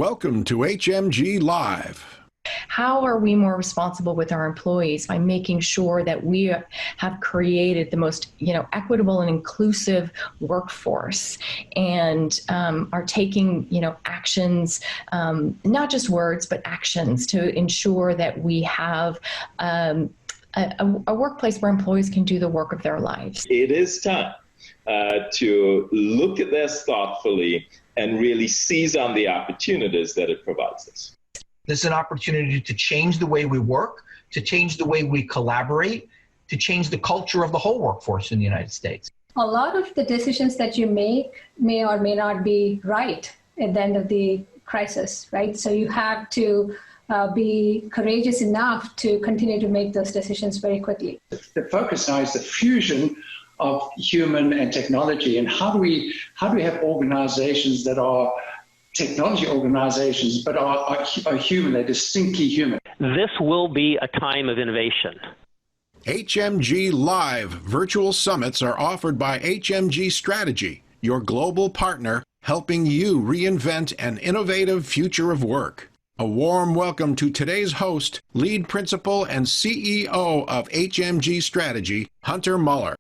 Welcome to HMG Live. How are we more responsible with our employees? By making sure that we have created the most, equitable and inclusive workforce, and are taking, actions, not just words, but actions to ensure that we have a workplace where employees can do the work of their lives. It is time to look at this thoughtfully and really seize on the opportunities that it provides us. This is an opportunity to change the way we work, to change the way we collaborate, to change the culture of the whole workforce in the United States. A lot of the decisions that you make may or may not be right at the end of the crisis, right? So you have to be courageous enough to continue to make those decisions very quickly. The focus now is the fusion of human and technology, and how do we have organizations that are technology organizations but are human, they're distinctly human. This will be a time of innovation. HMG Live virtual summits are offered by HMG Strategy, your global partner helping you reinvent an innovative future of work. A warm welcome to today's host, lead principal and CEO of HMG Strategy, Hunter Muller.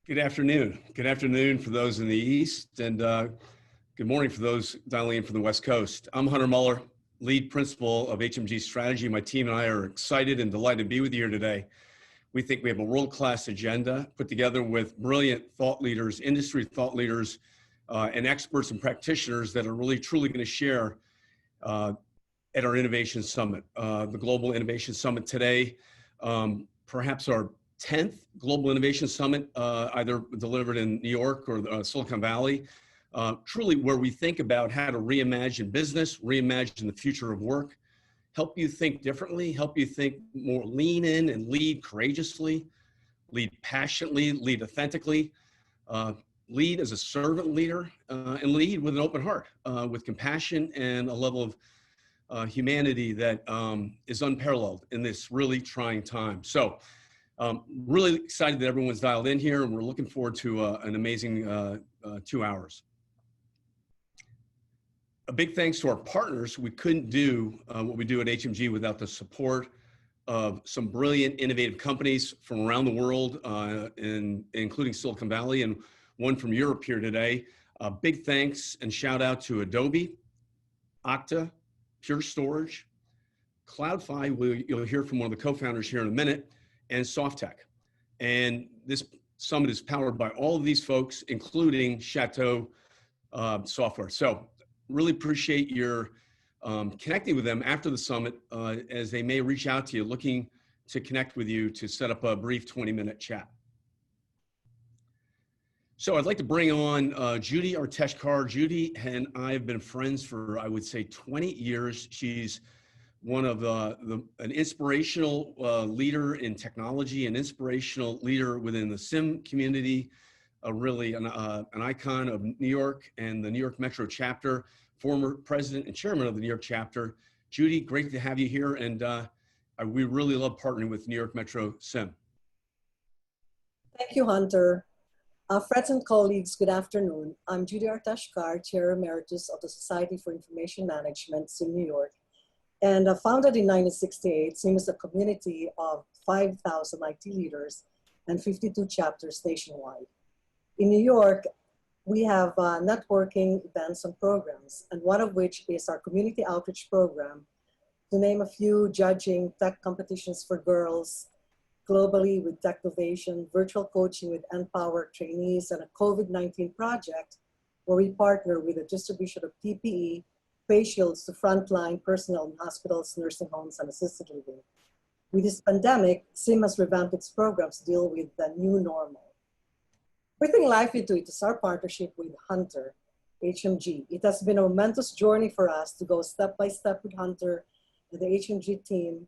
Good afternoon. Good afternoon for those in the East, and good morning for those dialing in from the West Coast. I'm Hunter Muller, lead principal of HMG Strategy. My team and I are excited and delighted to be with you here today. We think we have a world-class agenda put together with brilliant thought leaders, industry thought leaders, and experts and practitioners that are really truly going to share at our Innovation Summit, the Global Innovation Summit today, perhaps our 10th Global Innovation Summit, either delivered in New York or Silicon Valley, truly where we think about how to reimagine business, reimagine the future of work, help you think differently, help you think more, lean in and lead courageously, lead passionately, lead authentically, lead as a servant leader, and lead with an open heart, with compassion and a level of humanity that is unparalleled in this really trying time. So really excited that everyone's dialed in here, and we're looking forward to an amazing 2 hours. A big thanks to our partners. We couldn't do what we do at HMG without the support of some brilliant, innovative companies from around the world, including Silicon Valley, and one from Europe here today. Big thanks and shout out to Adobe, Okta, Pure Storage, Cloudi-Fi, you'll hear from one of the co-founders here in a minute, and Softtek. And this summit is powered by all of these folks, including Chateau Software. So really appreciate your connecting with them after the summit, as they may reach out to you looking to connect with you to set up a brief 20-minute chat. So I'd like to bring on Judy Arteshkar. Judy and I have been friends for, I would say, 20 years. She's one of an inspirational leader in technology, an inspirational leader within the SIM community, really an icon of New York and the New York Metro chapter, former president and chairman of the New York chapter. Judy, great to have you here, and we really love partnering with New York Metro SIM. Thank you, Hunter. Friends and colleagues, good afternoon. I'm Judy Arteshkar, Chair Emeritus of the Society for Information Management, SIM New York. And founded in 1968, SIM is a community of 5,000 IT leaders and 52 chapters nationwide. In New York, we have networking events and programs, and one of which is our community outreach program, to name a few: judging tech competitions for girls globally with Technovation, virtual coaching with Empower trainees, and a COVID-19 project where we partner with the distribution of PPE, face shields to frontline personnel in hospitals, nursing homes, and assisted living. With this pandemic, SIM has revamped its programs to deal with the new normal. Bringing life into it is our partnership with Hunter, HMG. It has been a momentous journey for us to go step by step with Hunter and the HMG team.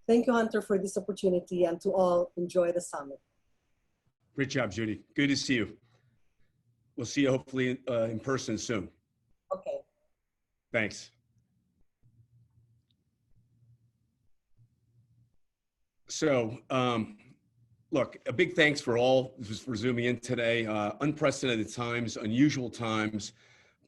Thank you, Hunter, for this opportunity, and to all, enjoy the summit. Great job, Judy. Good to see you. We'll see you hopefully in person soon. Okay. Thanks. So, look, a big thanks for all for zooming in today. Unprecedented times, unusual times,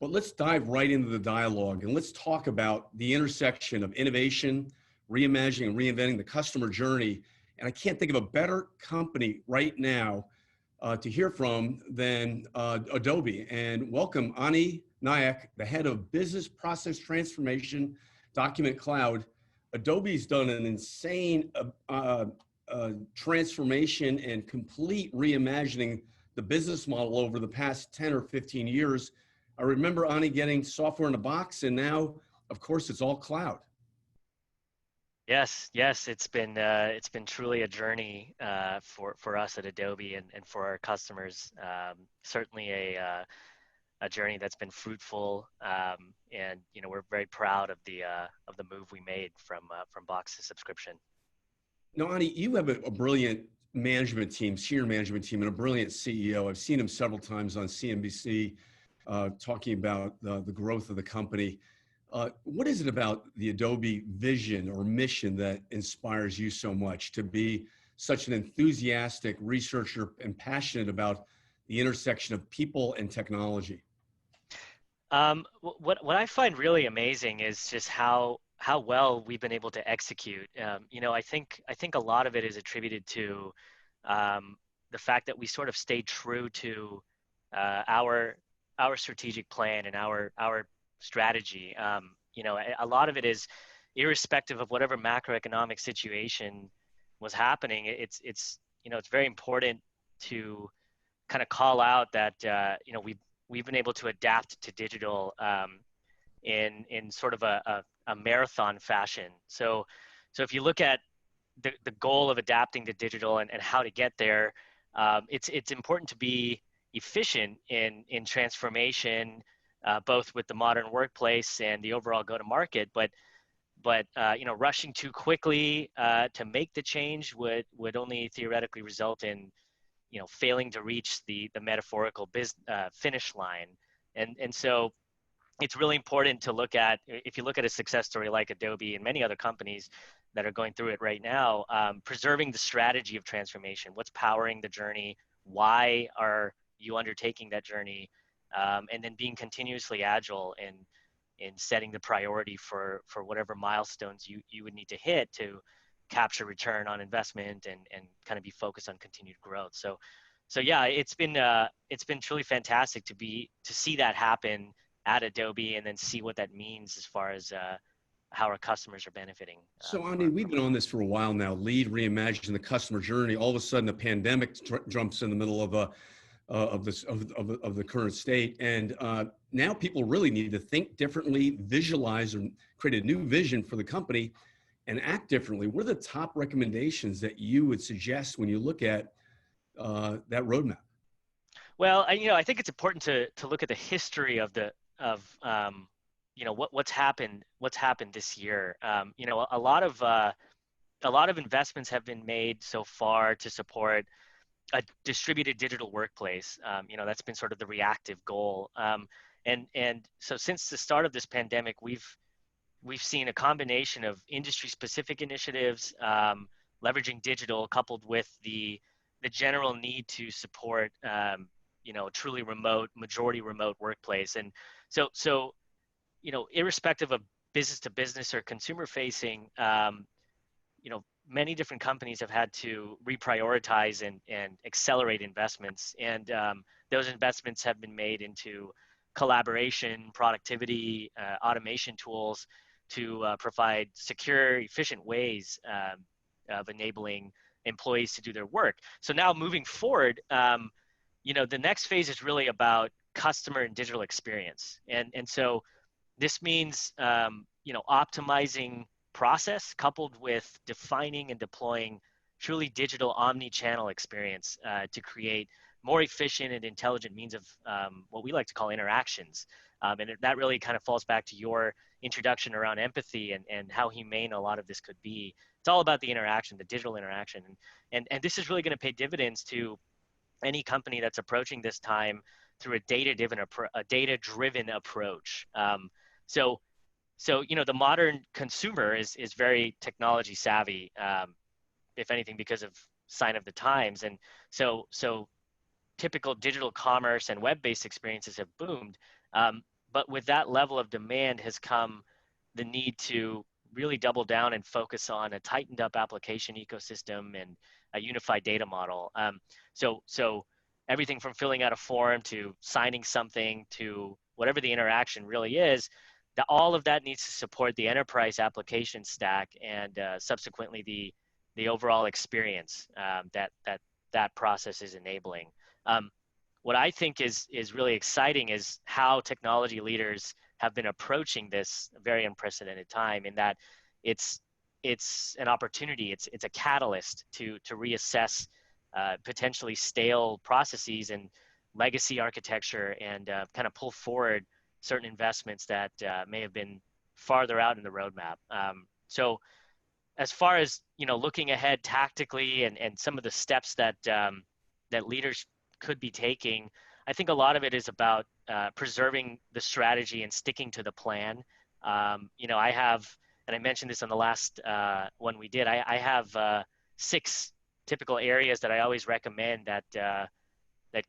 Well, let's dive right into the dialogue and let's talk about the intersection of innovation, reimagining, and reinventing the customer journey. And I can't think of a better company right now to hear from than Adobe. And welcome Ani Nayak, the head of Business Process Transformation, Document Cloud. Adobe's done an insane transformation and complete reimagining the business model over the past 10 or 15 years. I remember, Ani, getting software in a box, and now, of course, it's all cloud. Yes, it's been truly a journey for us at Adobe and for our customers. Certainly a journey that's been fruitful, and we're very proud of the move we made from box to subscription. Now, Ani, you have a brilliant management team, senior management team, and a brilliant CEO. I've seen him several times on CNBC talking about the growth of the company. What is it about the Adobe vision or mission that inspires you so much to be such an enthusiastic researcher and passionate about the intersection of people and technology? What I find really amazing is just how well we've been able to execute. I think a lot of it is attributed to the fact that we sort of stayed true to our strategic plan and our strategy. A lot of it is irrespective of whatever macroeconomic situation was happening. It's very important to kind of call out that we've been able to adapt to digital in sort of a marathon fashion. So if you look at the goal of adapting to digital and how to get there, it's important to be efficient in transformation, both with the modern workplace and the overall go-to-market. But rushing too quickly to make the change would only theoretically result in failing to reach the metaphorical finish line. And so it's really important to look at, if you look at a success story like Adobe and many other companies that are going through it right now, preserving the strategy of transformation. What's powering the journey? Why are you undertaking that journey? And then being continuously agile in setting the priority for whatever milestones you would need to hit to capture return on investment and kind of be focused on continued growth. So yeah, it's been truly fantastic to see that happen at Adobe and then see what that means as far as how our customers are benefiting. So Ani, we've been on this for a while now. Lead, reimagine the customer journey. All of a sudden, a pandemic jumps in the middle of the current state, and now people really need to think differently, visualize, and create a new vision for the company, and act differently. What are the top recommendations that you would suggest when you look at that roadmap? Well, I think it's important to look at the history of what's happened this year. A lot of investments have been made so far to support a distributed digital workplace. That's been sort of the reactive goal. And so since the start of this pandemic, we've seen a combination of industry-specific initiatives, leveraging digital, coupled with the general need to support truly remote, majority remote workplace. And so irrespective of business to business or consumer facing, many different companies have had to reprioritize and accelerate investments. And those investments have been made into collaboration, productivity, automation tools to provide secure, efficient ways of enabling employees to do their work. So now moving forward, the next phase is really about customer and digital experience. And so this means, optimizing process coupled with defining and deploying truly digital omni-channel experience to create more efficient and intelligent means of what we like to call interactions. And that really kind of falls back to your introduction around empathy and how humane a lot of this could be. It's all about the interaction, the digital interaction. And this is really going to pay dividends to any company that's approaching this time through a data-driven approach. So the modern consumer is very technology savvy, if anything, because of sign of the times. And so typical digital commerce and web-based experiences have boomed. but with that level of demand has come the need to really double down and focus on a tightened up application ecosystem and a unified data model. So everything from filling out a form to signing something to whatever the interaction really is, all of that needs to support the enterprise application stack and subsequently the overall experience that process is enabling. What I think is really exciting is how technology leaders have been approaching this very unprecedented time, in that it's an opportunity, it's a catalyst to reassess potentially stale processes and legacy architecture, and kind of pull forward certain investments that may have been farther out in the roadmap. So as far as looking ahead tactically and some of the steps that that leaders could be taking, I think a lot of it is about preserving the strategy and sticking to the plan. I have, and I mentioned this on the last one we did, I have 6 typical areas that I always recommend that that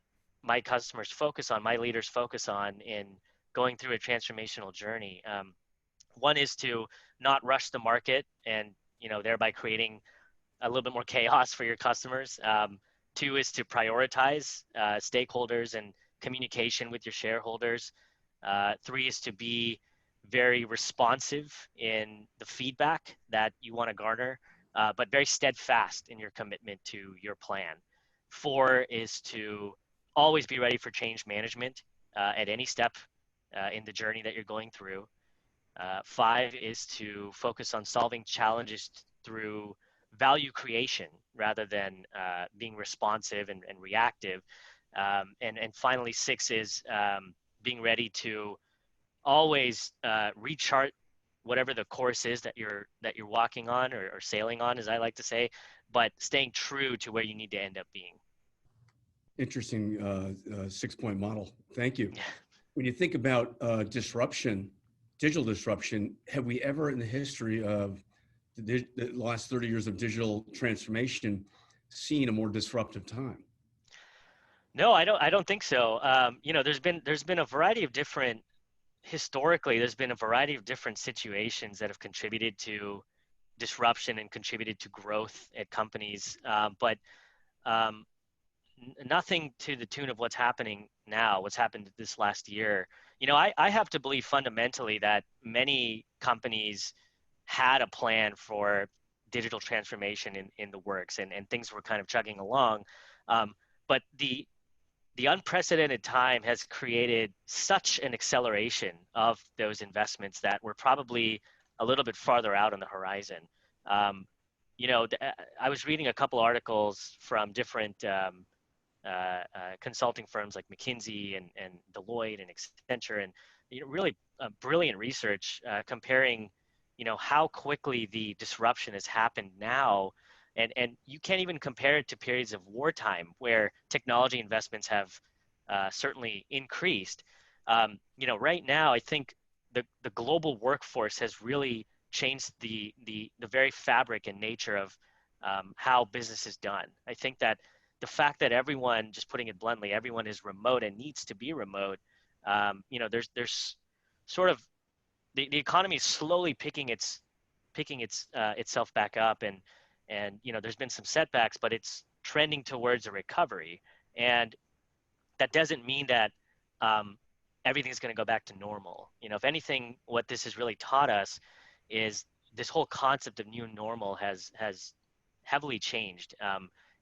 my customers focus on, my leaders focus on in going through a transformational journey. One is to not rush the market and thereby creating a little bit more chaos for your customers. 2 is to prioritize stakeholders and communication with your shareholders. 3 is to be very responsive in the feedback that you want to garner, but very steadfast in your commitment to your plan. 4 is to always be ready for change management at any step in the journey that you're going through. 5 is to focus on solving challenges through value creation rather than being responsive and reactive. And finally, 6 is being ready to always rechart whatever the course is that you're walking on or sailing on, as I like to say, but staying true to where you need to end up being. Interesting 6-point model. Thank you. When you think about disruption, digital disruption, have we ever in the history of the last 30 years of digital transformation seen a more disruptive time? No, I don't think so. There's been a variety of different, historically, there's been a variety of different situations that have contributed to disruption and contributed to growth at companies. But nothing to the tune of what's happening now, what's happened this last year. I have to believe fundamentally that many companies had a plan for digital transformation in the works, and things were kind of chugging along. But the unprecedented time has created such an acceleration of those investments that we're probably a little bit farther out on the horizon. I was reading a couple articles from different consulting firms like McKinsey and Deloitte and Accenture, and really brilliant research comparing how quickly the disruption has happened now. And you can't even compare it to periods of wartime where technology investments have certainly increased. Right now, I think the global workforce has really changed the very fabric and nature of how business is done. I think that the fact that everyone, just putting it bluntly, everyone is remote and needs to be remote. There's sort of the economy is slowly picking itself back up, and there's been some setbacks, but it's trending towards a recovery. And that doesn't mean that everything's going to go back to normal. If anything, what this has really taught us is this whole concept of new normal has heavily changed.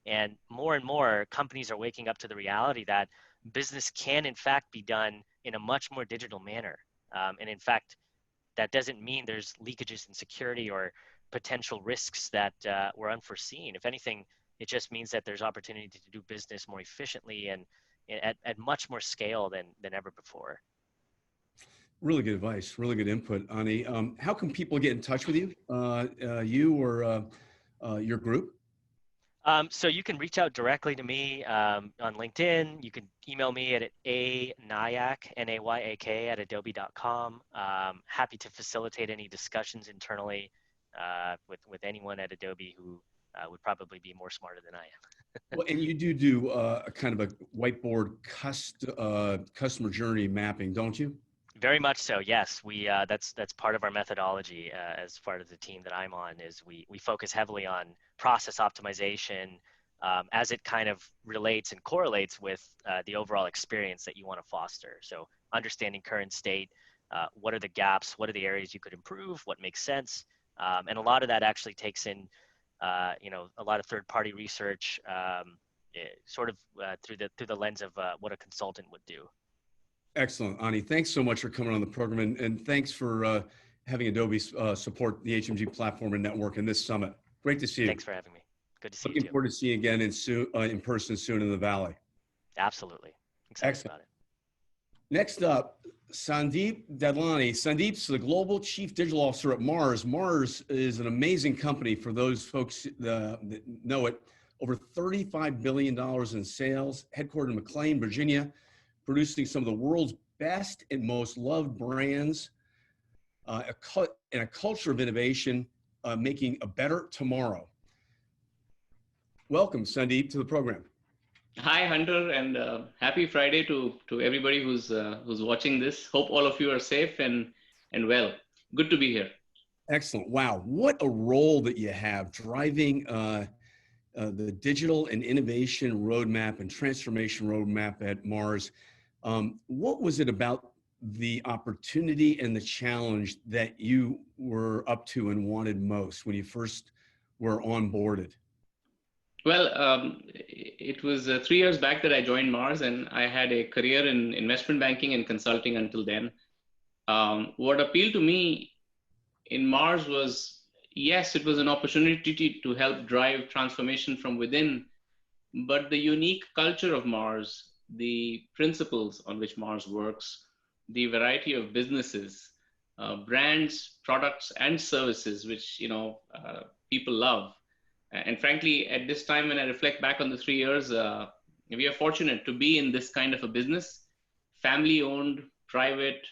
And more companies are waking up to the reality that business can in fact be done in a much more digital manner. And in fact, that doesn't mean there's leakages in security or potential risks that were unforeseen. If anything, it just means that there's opportunity to do business more efficiently and at much more scale than ever before. Really good advice, really good input, Ani. How can people get in touch with you, you or your group? So you can reach out directly to me on LinkedIn. You can email me at Nayak, Nayak at adobe.com. Happy to facilitate any discussions internally with anyone at Adobe who would probably be more smarter than I am. Well, and you do a kind of a whiteboard customer journey mapping, don't you? Very much so. Yes, that's part of our methodology as part of the team that I'm on. Is we focus heavily on process optimization as it kind of relates and correlates with the overall experience that you want to foster. So understanding current state, what are the gaps, what are the areas you could improve, what makes sense, and a lot of that actually takes in a lot of third-party research, sort of through the lens of what a consultant would do. Excellent, Ani. Thanks so much for coming on the program, and thanks for having Adobe support the HMG platform and network in this summit. Great to see you. Thanks for having me. Good to see you. Looking forward to seeing you again in person soon in the Valley. Absolutely. Excited about it. Next up, Sandeep Dadlani. Sandeep's the Global Chief Digital Officer at Mars. Mars is an amazing company for those folks that know it. Over $35 billion in sales, headquartered in McLean, Virginia, producing some of the world's best and most loved brands, and a culture of innovation, making a better tomorrow. Welcome, Sandeep, to the program. Hi, Hunter, and happy Friday to everybody who's watching this. Hope all of you are safe and well. Good to be here. Excellent. Wow, what a role that you have driving the digital and innovation roadmap and transformation roadmap at Mars. What was it about the opportunity and the challenge that you were up to and wanted most when you first were onboarded? Well, it was 3 years back that I joined Mars, and I had a career in investment banking and consulting until then. What appealed to me in Mars was, yes, it was an opportunity to help drive transformation from within, but the unique culture of Mars, the principles on which Mars works, the variety of businesses, brands, products, and services, which people love. And frankly, at this time, when I reflect back on the 3 years, we are fortunate to be in this kind of a business, family-owned, private,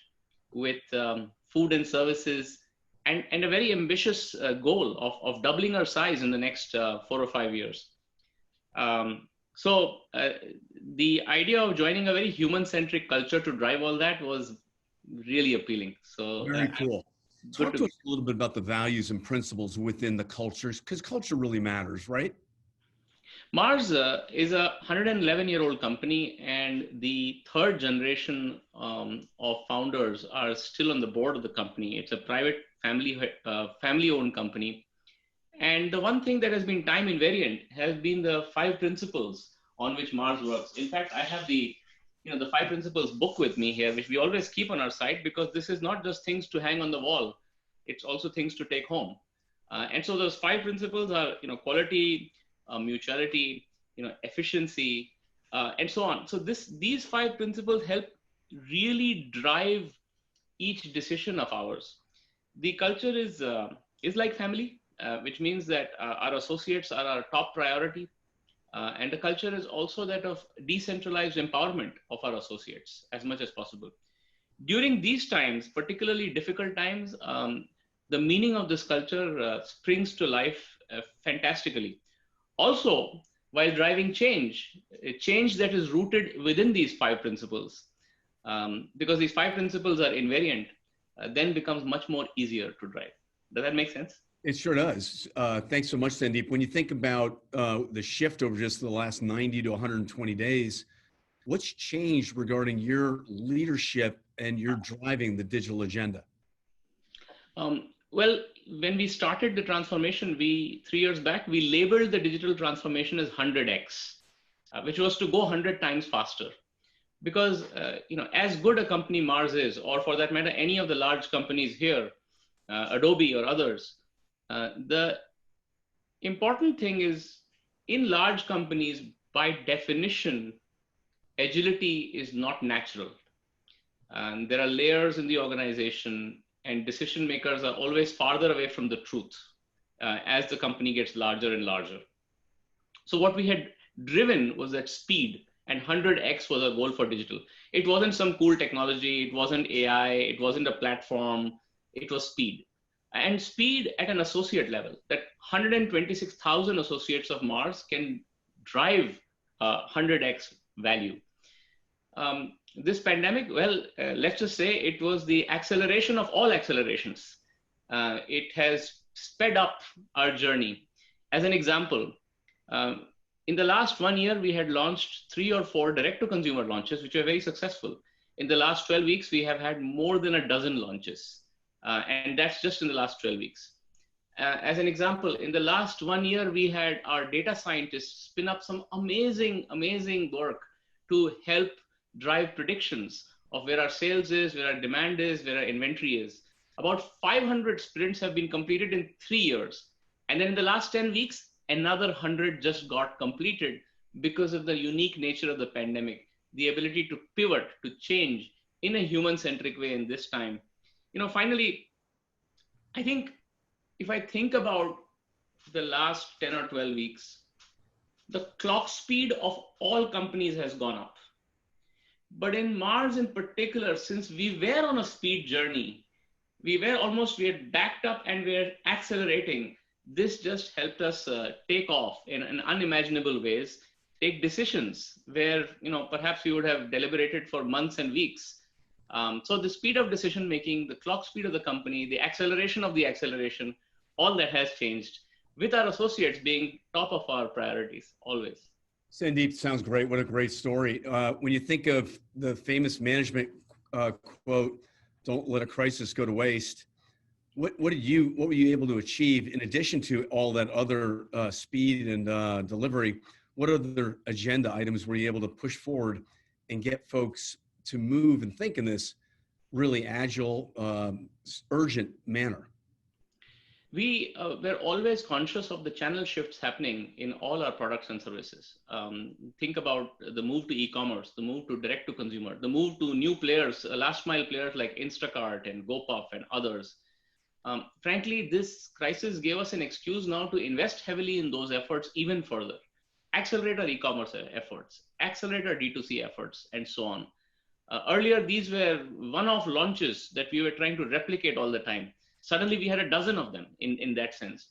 with food and services, and a very ambitious goal of doubling our size in the next 4 or 5 years. So the idea of joining a very human-centric culture to drive all that was really appealing. So very cool. Talk to us a little bit about the values and principles within the cultures, because culture really matters, right? Mars is a 111-year-old company, and the third generation of founders are still on the board of the company. It's a private family-owned company. And the one thing that has been time invariant has been the 5 principles on which Mars works. In fact, I have the 5 principles book with me here, which we always keep on our site, because this is not just things to hang on the wall. It's also things to take home. And so those 5 principles are, quality, mutuality, efficiency, and so on. So these 5 principles help really drive each decision of ours. The culture is like family, which means that our associates are our top priority. And the culture is also that of decentralized empowerment of our associates as much as possible. During these times, particularly difficult times, the meaning of this culture springs to life fantastically. Also, while driving change, a change that is rooted within these 5 principles, because these 5 principles are invariant, then becomes much more easier to drive. Does that make sense? It sure does. Thanks so much, Sandeep. When you think about the shift over just the last 90 to 120 days, what's changed regarding your leadership and your driving the digital agenda? Well, when we started the transformation, 3 years back, we labeled the digital transformation as 100x, which was to go 100 times faster. Because, as good a company Mars is, or for that matter, any of the large companies here, Adobe or others, the important thing is, in large companies, by definition, agility is not natural. There are layers in the organization, and decision makers are always farther away from the truth as the company gets larger and larger. So what we had driven was that speed, and 100x was our goal for digital. It wasn't some cool technology, it wasn't AI, it wasn't a platform, it was speed. And speed at an associate level, that 126,000 associates of Mars can drive 100x value. this pandemic, well, let's just say it was the acceleration of all accelerations. It has sped up our journey. As an example, in the last 1 year, we had launched 3 or 4 direct-to-consumer launches, which were very successful. In the last 12 weeks, we have had more than a dozen launches. And that's just in the last 12 weeks. As an example, in the last 1 year, we had our data scientists spin up some amazing, amazing work to help drive predictions of where our sales is, where our demand is, where our inventory is. About 500 sprints have been completed in 3 years. And then in the last 10 weeks, another 100 just got completed because of the unique nature of the pandemic, the ability to pivot, to change in a human-centric way in this time. Finally, I think if I think about the last 10 or 12 weeks, the clock speed of all companies has gone up. But in Mars in particular, since we were on a speed journey, we had backed up and we're accelerating. This just helped us take off in unimaginable ways, take decisions where, perhaps we would have deliberated for months and weeks. So the speed of decision making, the clock speed of the company, the acceleration of the acceleration, all that has changed, with our associates being top of our priorities always. Sandeep, sounds great. What a great story. When you think of the famous management quote, "Don't let a crisis go to waste," what were you able to achieve in addition to all that other speed and delivery? What other agenda items were you able to push forward and get folks to move and think in this really agile, urgent manner? We were always conscious of the channel shifts happening in all our products and services. Think about the move to e-commerce, the move to direct to consumer, the move to new players, last mile players like Instacart and GoPuff and others. Frankly, this crisis gave us an excuse now to invest heavily in those efforts even further. Accelerate our e-commerce efforts, accelerate our D2C efforts, and so on. Earlier, these were one-off launches that we were trying to replicate all the time. Suddenly, we had a dozen of them in that sense.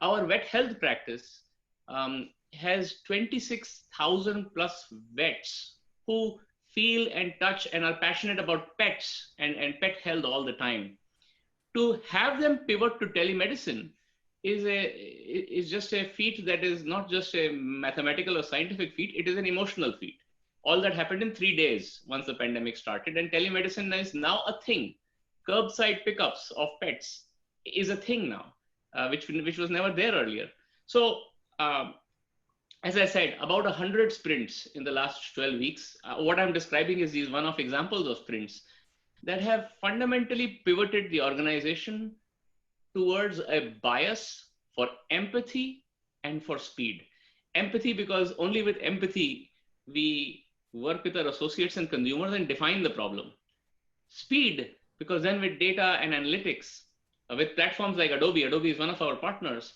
Our vet health practice has 26,000 plus vets who feel and touch and are passionate about pets and pet health all the time. To have them pivot to telemedicine is just a feat that is not just a mathematical or scientific feat, it is an emotional feat. All that happened in 3 days once the pandemic started, and telemedicine is now a thing. Curbside pickups of pets is a thing now, which was never there earlier. So, as I said, about 100 sprints in the last 12 weeks. What I'm describing is these one-off examples of sprints that have fundamentally pivoted the organization towards a bias for empathy and for speed. Empathy, because only with empathy, we work with our associates and consumers and define the problem. Speed, because then with data and analytics, with platforms like Adobe is one of our partners,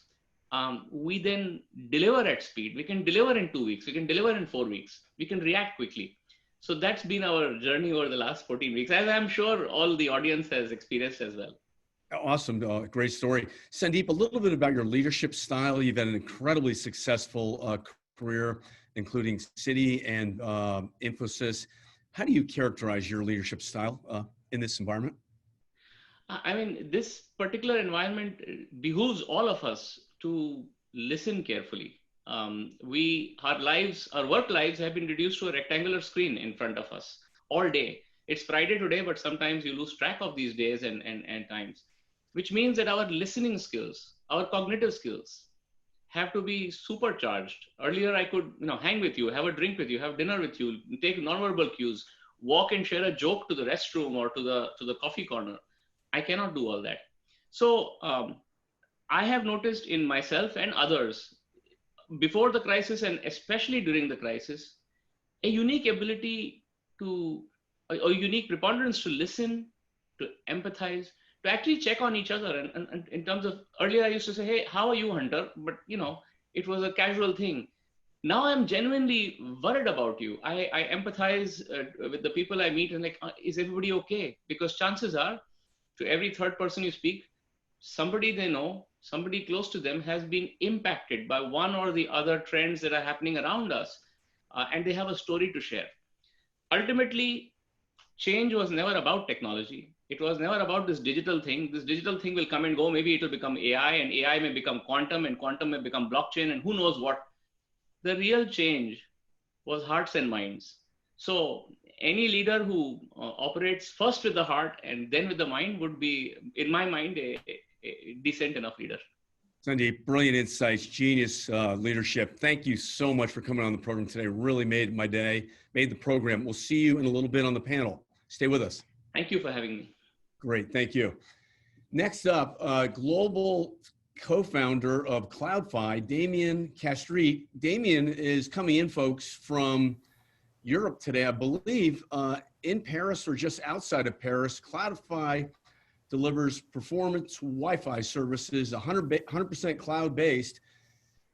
we then deliver at speed. We can deliver in 2 weeks. We can deliver in 4 weeks. We can react quickly. So that's been our journey over the last 14 weeks, as I'm sure all the audience has experienced as well. Awesome. Great story. Sandeep, a little bit about your leadership style. You've had an incredibly successful career, including Citi and Infosys. How do you characterize your leadership style in this environment? I mean, this particular environment behooves all of us to listen carefully. Our work lives have been reduced to a rectangular screen in front of us all day. It's Friday today, but sometimes you lose track of these days and times, which means that our listening skills, our cognitive skills have to be supercharged. Earlier, I could hang with you, have a drink with you, have dinner with you, take nonverbal cues, walk and share a joke to the restroom or to the coffee corner. I cannot do all that. So I have noticed in myself and others, before the crisis and especially during the crisis, a unique ability to, a unique preponderance to listen, to empathize, to actually check on each other. And in terms of, earlier I used to say, hey, how are you, Hunter? But it was a casual thing. Now I'm genuinely worried about you. I empathize with the people I meet and like, is everybody okay? Because chances are, to every third person you speak, somebody they know, somebody close to them has been impacted by one or the other trends that are happening around us, and they have a story to share. ultimately, change was never about technology. It was never about this digital thing. This digital thing will come and go. Maybe it will become AI, and AI may become quantum, and quantum may become blockchain, and who knows what. The real change was hearts and minds. So any leader who operates first with the heart and then with the mind would be, in my mind, a decent enough leader. Sandeep, brilliant insights, genius leadership. Thank you so much for coming on the program today. Really made my day, made the program. We'll see you in a little bit on the panel. Stay with us. Thank you for having me. Great, thank you. Next up, global co-founder of Cloudi-Fi, Damien CHASTRETTE. Damien is coming in, folks, from Europe today, I believe, in Paris or just outside of Paris. Cloudi-Fi delivers performance Wi-Fi services, 100% cloud-based.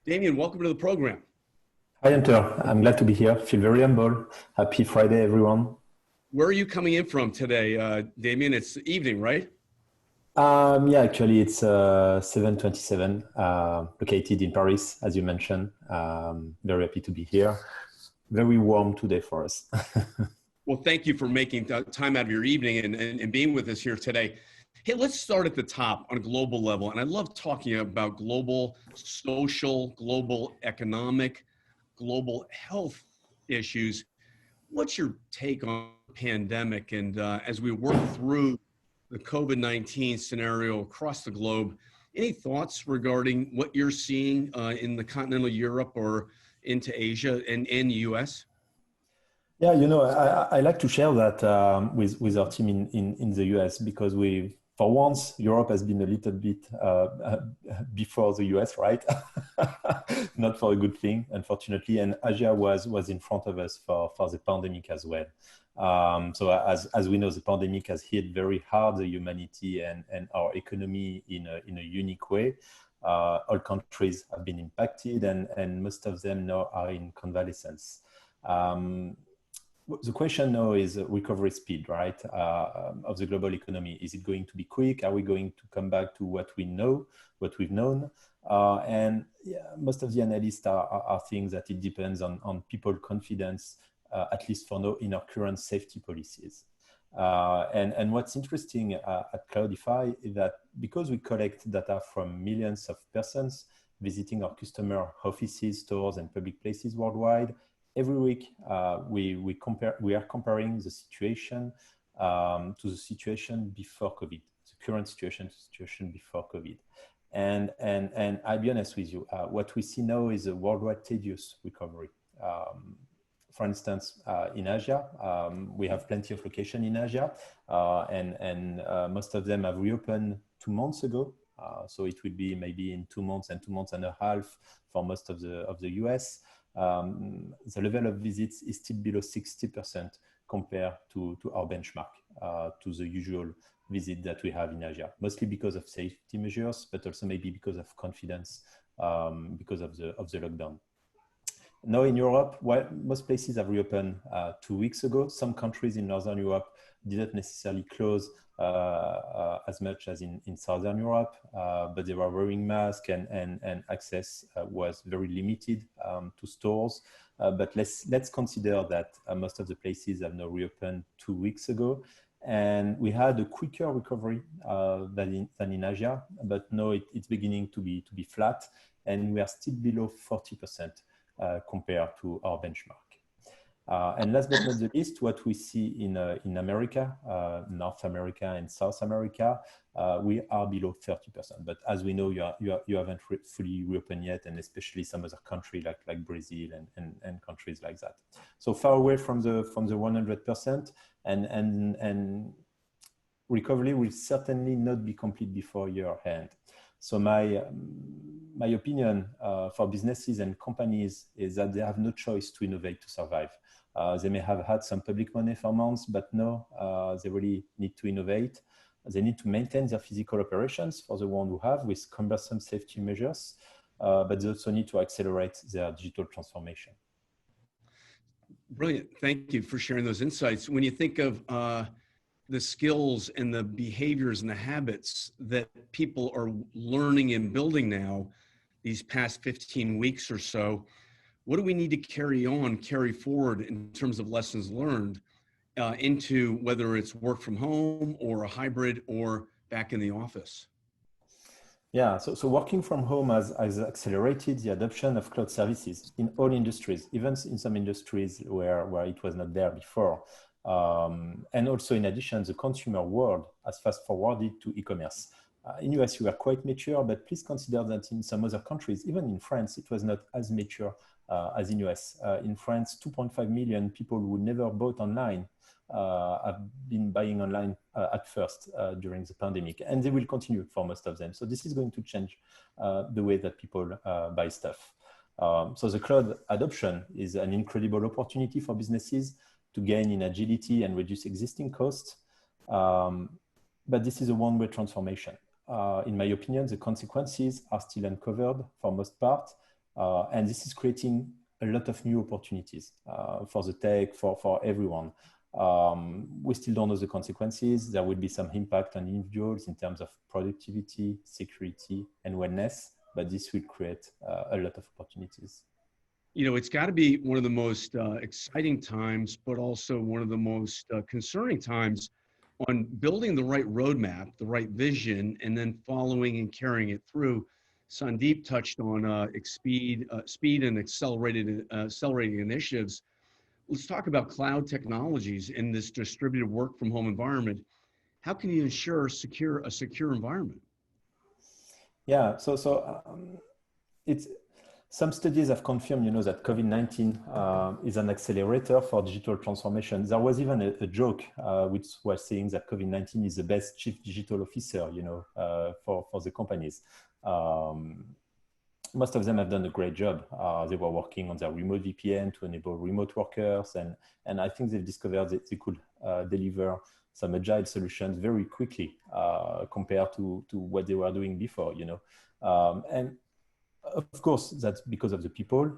Damien, welcome to the program. Hi, Hunter. I'm glad to be here. Feel very humble. Happy Friday, everyone. Where are you coming in from today, Damien? It's evening, right? Yeah, actually, it's 7:27, located in Paris, as you mentioned. Very happy to be here. Very warm today for us. Well, thank you for making time out of your evening and being with us here today. Hey, let's start at the top on a global level. And I love talking about global social, global economic, global health issues. What's your take on the pandemic? And as we work through the COVID-19 scenario across the globe, any thoughts regarding what you're seeing in the continental Europe or into Asia and the US? Yeah, you know, I like to share that with our team in the US, because for once, Europe has been a little bit before the US, right? Not for a good thing, unfortunately. And Asia was in front of us for the pandemic as well. So as we know, the pandemic has hit very hard the humanity and our economy in a unique way. All countries have been impacted, and most of them now are in convalescence. The question now is recovery speed, right, of the global economy. Is it going to be quick? Are we going to come back to what we know, what we've known? And yeah, most of the analysts are thinking that it depends on people confidence, at least for now, in our current safety policies. And what's interesting at Cloudi-Fi is that because we collect data from millions of persons visiting our customer offices, stores, and public places worldwide, every week we are comparing the situation to the situation before COVID, the current situation to the situation before COVID. And I'll be honest with you, what we see now is a worldwide tedious recovery. For instance, in Asia, we have plenty of locations in Asia, and most of them have reopened 2 months ago. So it will be maybe in 2 months and 2.5 months for most of the US. The level of visits is still below 60% compared to our benchmark, to the usual visit that we have in Asia, mostly because of safety measures, but also maybe because of confidence, because of the lockdown. Now in Europe, well, most places have reopened 2 weeks ago. Some countries in Northern Europe didn't necessarily close as much as in Southern Europe, but they were wearing masks and access was very limited to stores. But let's consider that most of the places have now reopened 2 weeks ago. And we had a quicker recovery than in Asia, but now it's beginning to be flat, and we are still below 40%. Compared to our benchmark. And last but not the least, what we see in America, North America and South America, we are below 30%. But as we know, you haven't fully reopened yet, and especially some other countries like Brazil and countries like that. So far away from the 100%, and recovery will certainly not be complete before year end. So my opinion for businesses and companies is that they have no choice to innovate to survive. They may have had some public money for months, but no, they really need to innovate. They need to maintain their physical operations for the one who have with cumbersome safety measures, but they also need to accelerate their digital transformation. Brilliant. Thank you for sharing those insights. When you think of the skills and the behaviors and the habits that people are learning and building now, these past 15 weeks or so, what do we need to carry forward in terms of lessons learned into whether it's work from home or a hybrid or back in the office? Yeah, so working from home has accelerated the adoption of cloud services in all industries, even in some industries where it was not there before. And also, in addition, the consumer world has fast forwarded to e-commerce. In US, we are quite mature, but please consider that in some other countries, even in France, it was not as mature as in US. In France, 2.5 million people who never bought online have been buying online at first during the pandemic, and they will continue for most of them. So this is going to change the way that people buy stuff. So the cloud adoption is an incredible opportunity for businesses to gain in agility and reduce existing costs. But this is a one-way transformation. In my opinion, the consequences are still uncovered for most part, and this is creating a lot of new opportunities for the tech, for everyone. We still don't know the consequences. There will be some impact on individuals in terms of productivity, security, and wellness, but this will create a lot of opportunities. You know, it's got to be one of the most exciting times, but also one of the most concerning times on building the right roadmap, the right vision, and then following and carrying it through. Sandeep touched on speed and accelerating initiatives. Let's talk about cloud technologies in this distributed work from home environment. How can you ensure a secure environment? Yeah, it's some studies have confirmed, that COVID-19 is an accelerator for digital transformation. There was even a joke which was saying that COVID-19 is the best chief digital officer, for the companies. Most of them have done a great job. They were working on their remote VPN to enable remote workers, and I think they've discovered that they could deliver some agile solutions very quickly compared to what they were doing before, And of course, that's because of the people.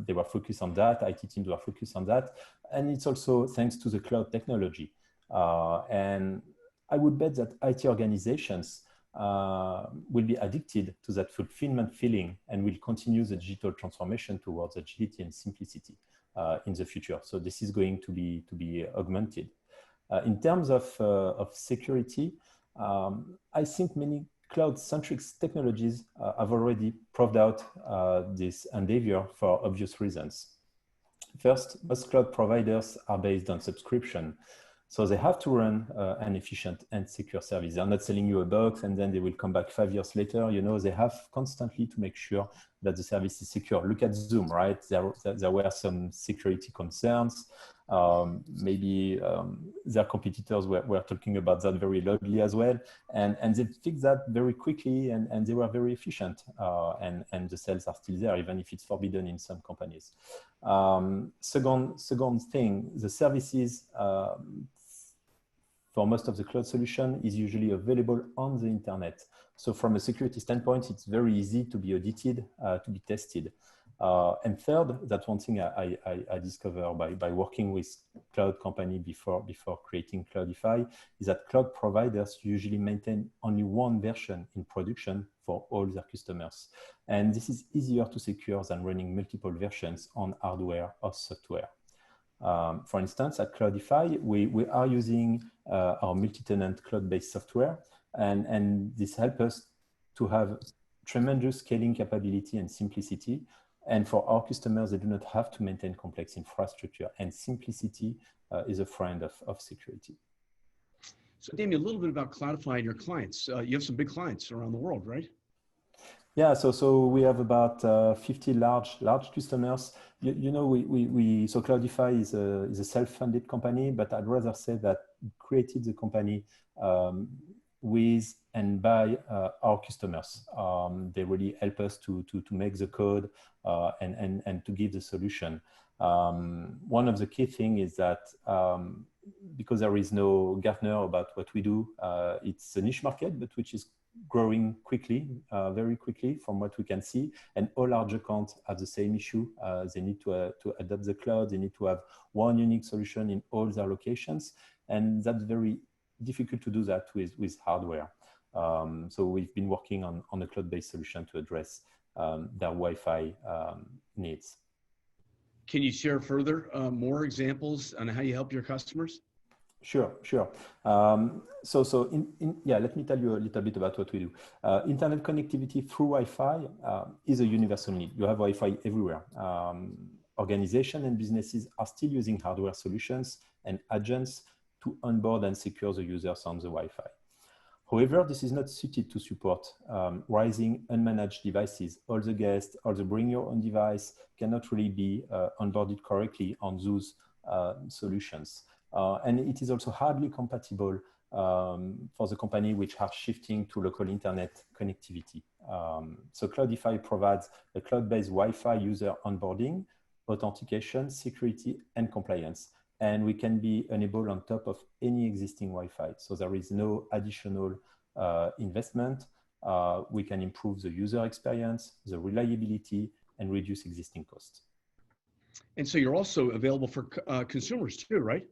They were focused on that. IT teams were focused on that. And it's also thanks to the cloud technology. And I would bet that IT organizations will be addicted to that fulfillment feeling and will continue the digital transformation towards agility and simplicity in the future. So this is going to be augmented. In terms of security, I think many cloud-centric technologies have already proved out this endeavor for obvious reasons. First, most cloud providers are based on subscription. So they have to run an efficient and secure service. They're not selling you a box and then they will come back 5 years later. They have constantly to make sure that the service is secure. Look at Zoom, right? There were some security concerns. Maybe their competitors were talking about that very loudly as well. And they fixed that very quickly and they were very efficient. And the sales are still there, even if it's forbidden in some companies. Second thing, the services for most of the cloud solution is usually available on the internet. So from a security standpoint, it's very easy to be audited, to be tested. And third, that's one thing I discovered by working with cloud company before creating Cloudi-Fi, is that cloud providers usually maintain only one version in production for all their customers. And this is easier to secure than running multiple versions on hardware or software. For instance, at Cloudi-Fi, we are using our multi-tenant cloud-based software, and this helps us to have tremendous scaling capability and simplicity. And for our customers, they do not have to maintain complex infrastructure, and simplicity is a friend of security. So Damien, a little bit about Cloudi-Fi and your clients. You have some big clients around the world, right? Yeah, so we have about 50 large customers. So Cloudi-Fi is a self-funded company, but I'd rather say that we created the company with and by our customers. They really help us to make the code and to give the solution. One of the key things is that because there is no Gartner about what we do, it's a niche market, but which is growing quickly, very quickly from what we can see. And all large accounts have the same issue. They need to adopt the cloud. They need to have one unique solution in all their locations. And that's very difficult to do that with hardware. So we've been working on a cloud-based solution to address their Wi-Fi needs. Can you share further more examples on how you help your customers? Sure. Yeah, let me tell you a little bit about what we do. Internet connectivity through Wi-Fi is a universal need. You have Wi-Fi everywhere. Organizations and businesses are still using hardware solutions and agents to onboard and secure the users on the Wi-Fi. However, this is not suited to support rising unmanaged devices. All the guests, all the bring your own device cannot really be onboarded correctly on those solutions. And it is also hardly compatible for the company which are shifting to local internet connectivity. So Cloudi-Fi provides a cloud-based Wi-Fi user onboarding, authentication, security, and compliance. And we can be enabled on top of any existing Wi-Fi. So there is no additional investment. We can improve the user experience, the reliability, and reduce existing costs. And so you're also available for consumers too, right?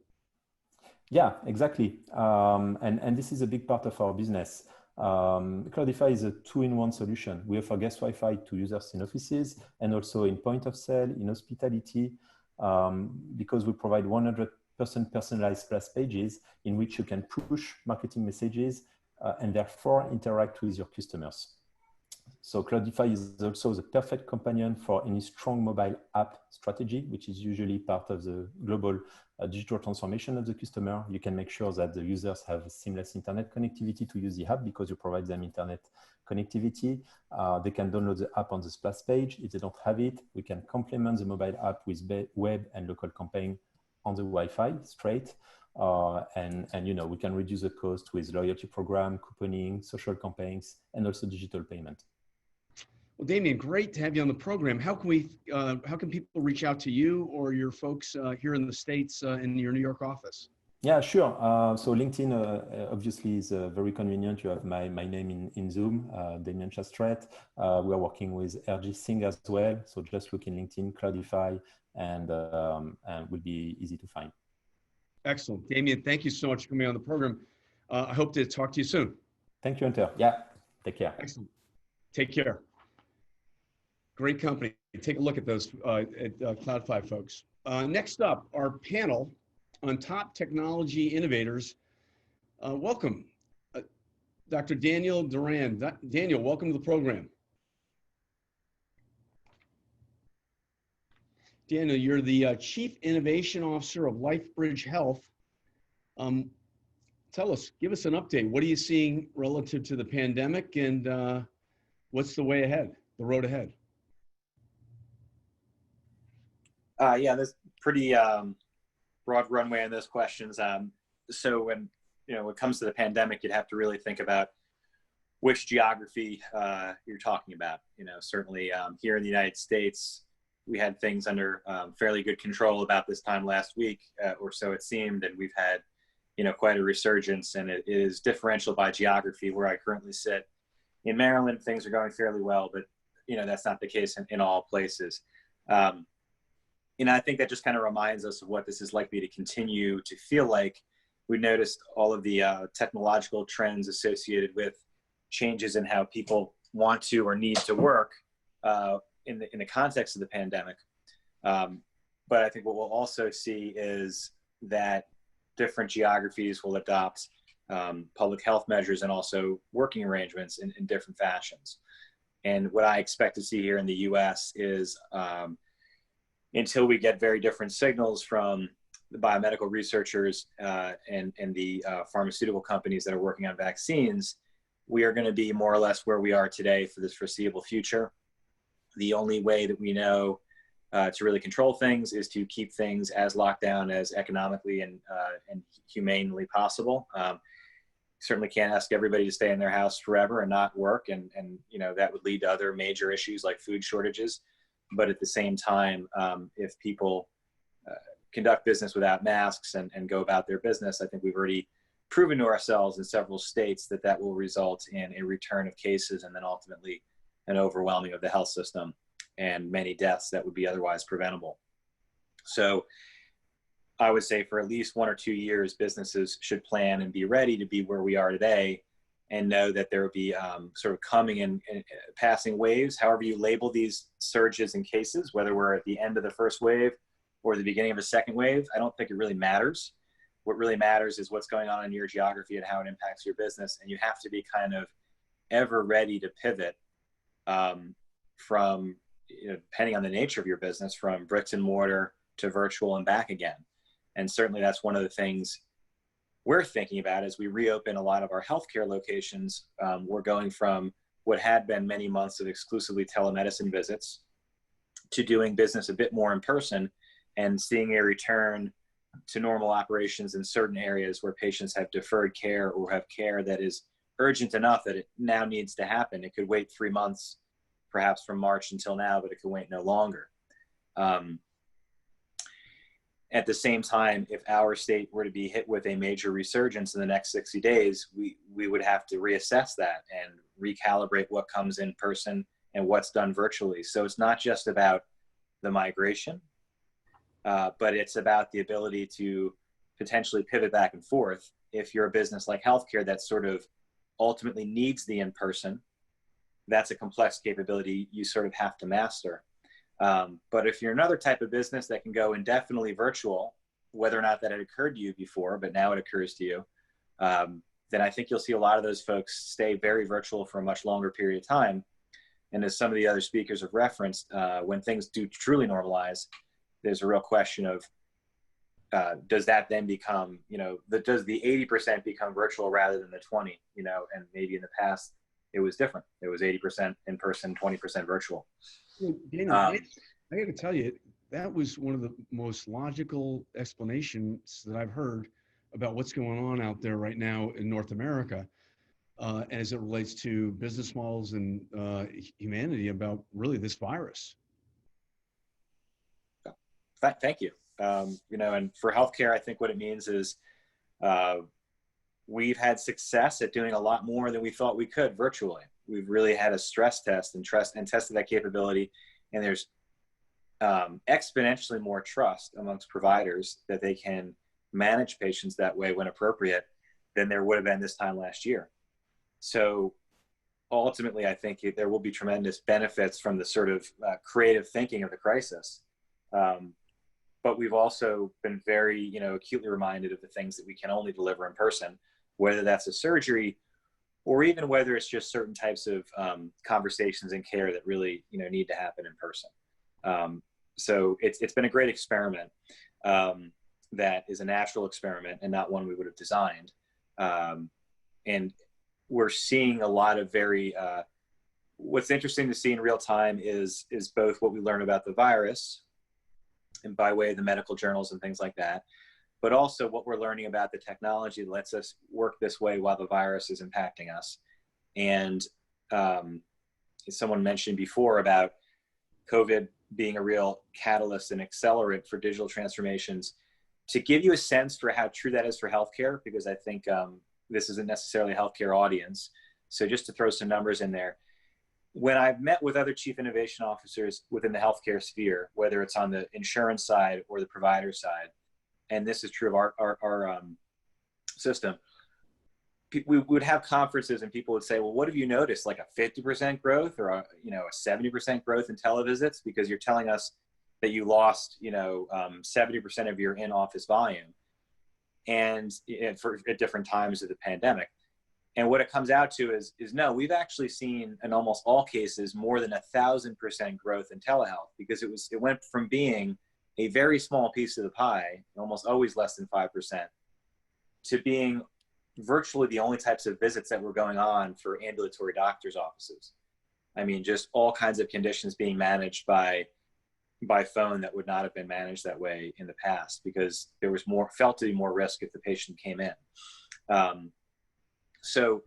Yeah, exactly. And this is a big part of our business. Cloudi-Fi is a two-in-one solution. We offer guest Wi-Fi to users in offices and also in point of sale, in hospitality, because we provide 100% personalized splash pages in which you can push marketing messages and therefore interact with your customers. So Cloudi-Fi is also the perfect companion for any strong mobile app strategy, which is usually part of the global digital transformation of the customer. You can make sure that the users have seamless internet connectivity to use the app because you provide them internet connectivity. They can download the app on the splash page. If they don't have it, we can complement the mobile app with web and local campaign on the Wi-Fi straight. And we can reduce the cost with loyalty program, couponing, social campaigns, and also digital payment. Well, Damien, great to have you on the program. How can people reach out to you or your folks here in the States in your New York office? Yeah, sure. So LinkedIn obviously is very convenient. You have my name in Zoom, Damien CHASTRETTE. We are working with RG Singh as well. So just look in LinkedIn, Cloudi-Fi, and will be easy to find. Excellent. Damien, thank you so much for coming on the program. I hope to talk to you soon. Thank you, Hunter. Yeah, take care. Excellent. Take care. Great company. Take a look at those Cloudi-Fi folks. Next up, our panel on top technology innovators. Welcome, Dr. Daniel Durand. Daniel, welcome to the program. Daniel, you're the Chief Innovation Officer of LifeBridge Health. Give us an update. What are you seeing relative to the pandemic and what's the way ahead, the road ahead? Yeah, there's pretty broad runway on those questions. So when it comes to the pandemic, you'd have to really think about which geography you're talking about. Certainly here in the United States, we had things under fairly good control about this time last week, or so it seemed, and we've had quite a resurgence, and it is differential by geography. Where I currently sit in Maryland, things are going fairly well, but that's not the case in all places. I think that just kind of reminds us of what this is likely to continue to feel like. We noticed all of the technological trends associated with changes in how people want to or need to work in the context of the pandemic. But I think what we'll also see is that different geographies will adopt public health measures and also working arrangements in different fashions. And what I expect to see here in the US is until we get very different signals from the biomedical researchers and the pharmaceutical companies that are working on vaccines, we are going to be more or less where we are today for this foreseeable future. The only way that we know to really control things is to keep things as locked down as economically and humanely possible. Certainly can't ask everybody to stay in their house forever and not work, and that would lead to other major issues like food shortages. But at the same time, if people conduct business without masks and go about their business, I think we've already proven to ourselves in several states that will result in a return of cases and then ultimately an overwhelming of the health system and many deaths that would be otherwise preventable. So I would say for at least 1 or 2 years, businesses should plan and be ready to be where we are today and know that there will be sort of coming and passing waves, however you label these surges and cases, whether we're at the end of the first wave or the beginning of a second wave. I don't think it really matters. What really matters is what's going on in your geography and how it impacts your business. And you have to be kind of ever ready to pivot from, depending on the nature of your business, from bricks and mortar to virtual and back again. And certainly that's one of the things we're thinking about as we reopen a lot of our healthcare locations. We're going from what had been many months of exclusively telemedicine visits to doing business a bit more in person and seeing a return to normal operations in certain areas where patients have deferred care or have care that is urgent enough that it now needs to happen. It could wait 3 months, perhaps from March until now, but it could wait no longer. At the same time, if our state were to be hit with a major resurgence in the next 60 days, we would have to reassess that and recalibrate what comes in person and what's done virtually. So it's not just about the migration, but it's about the ability to potentially pivot back and forth. If you're a business like healthcare that sort of ultimately needs the in-person, that's a complex capability you sort of have to master. But if you're another type of business that can go indefinitely virtual, whether or not that had occurred to you before, but now it occurs to you, then I think you'll see a lot of those folks stay very virtual for a much longer period of time. And as some of the other speakers have referenced, when things do truly normalize, there's a real question of, does that then become, does the 80% become virtual rather than the 20, and maybe in the past it was different. It was 80% in person, 20% virtual. Danny, I got to tell you, that was one of the most logical explanations that I've heard about what's going on out there right now in North America, as it relates to business models and humanity about really this virus. Thank you. And for healthcare, I think what it means is we've had success at doing a lot more than we thought we could virtually. We've really had a stress test and tested that capability. And there's exponentially more trust amongst providers that they can manage patients that way when appropriate than there would have been this time last year. So ultimately, I think there will be tremendous benefits from the sort of creative thinking of the crisis. But we've also been very, acutely reminded of the things that we can only deliver in person, whether that's a surgery or even whether it's just certain types of conversations and care that really, need to happen in person. So it's been a great experiment that is a natural experiment and not one we would have designed. And we're seeing a lot of what's interesting to see in real time is both what we learn about the virus and by way of the medical journals and things like that, but also what we're learning about the technology that lets us work this way while the virus is impacting us. And someone mentioned before about COVID being a real catalyst and accelerant for digital transformations. To give you a sense for how true that is for healthcare, because I think this isn't necessarily a healthcare audience. So just to throw some numbers in there, when I've met with other chief innovation officers within the healthcare sphere, whether it's on the insurance side or the provider side, and this is true of our system, we would have conferences and people would say, well, what have you noticed? Like a 50% growth or a 70% growth in televisits? Because you're telling us that you lost 70% of your in-office volume and at different times of the pandemic. And what it comes out to is no, we've actually seen in almost all cases more than 1,000% growth in telehealth, because it went from being a very small piece of the pie, almost always less than 5%, to being virtually the only types of visits that were going on for ambulatory doctors' offices. I mean, just all kinds of conditions being managed by phone that would not have been managed that way in the past, because there was felt to be more risk if the patient came in. So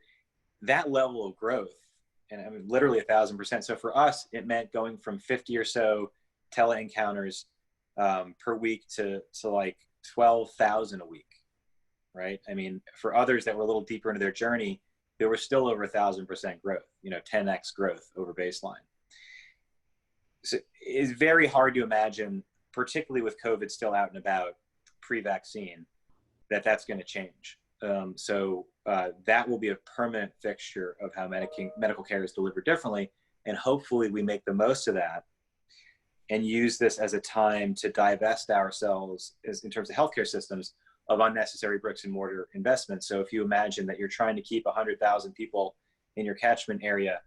that level of growth, and I mean, literally 1,000%. So for us, it meant going from 50 or so tele encounters per week to like 12,000 a week, right? I mean, for others that were a little deeper into their journey, there was still over 1,000% growth, 10x growth over baseline. So it's very hard to imagine, particularly with COVID still out and about pre-vaccine, that's going to change. So that will be a permanent fixture of how medical care is delivered differently. And hopefully we make the most of that and use this as a time to divest ourselves in terms of healthcare systems of unnecessary bricks and mortar investments. So if you imagine that you're trying to keep 100,000 people in your catchment area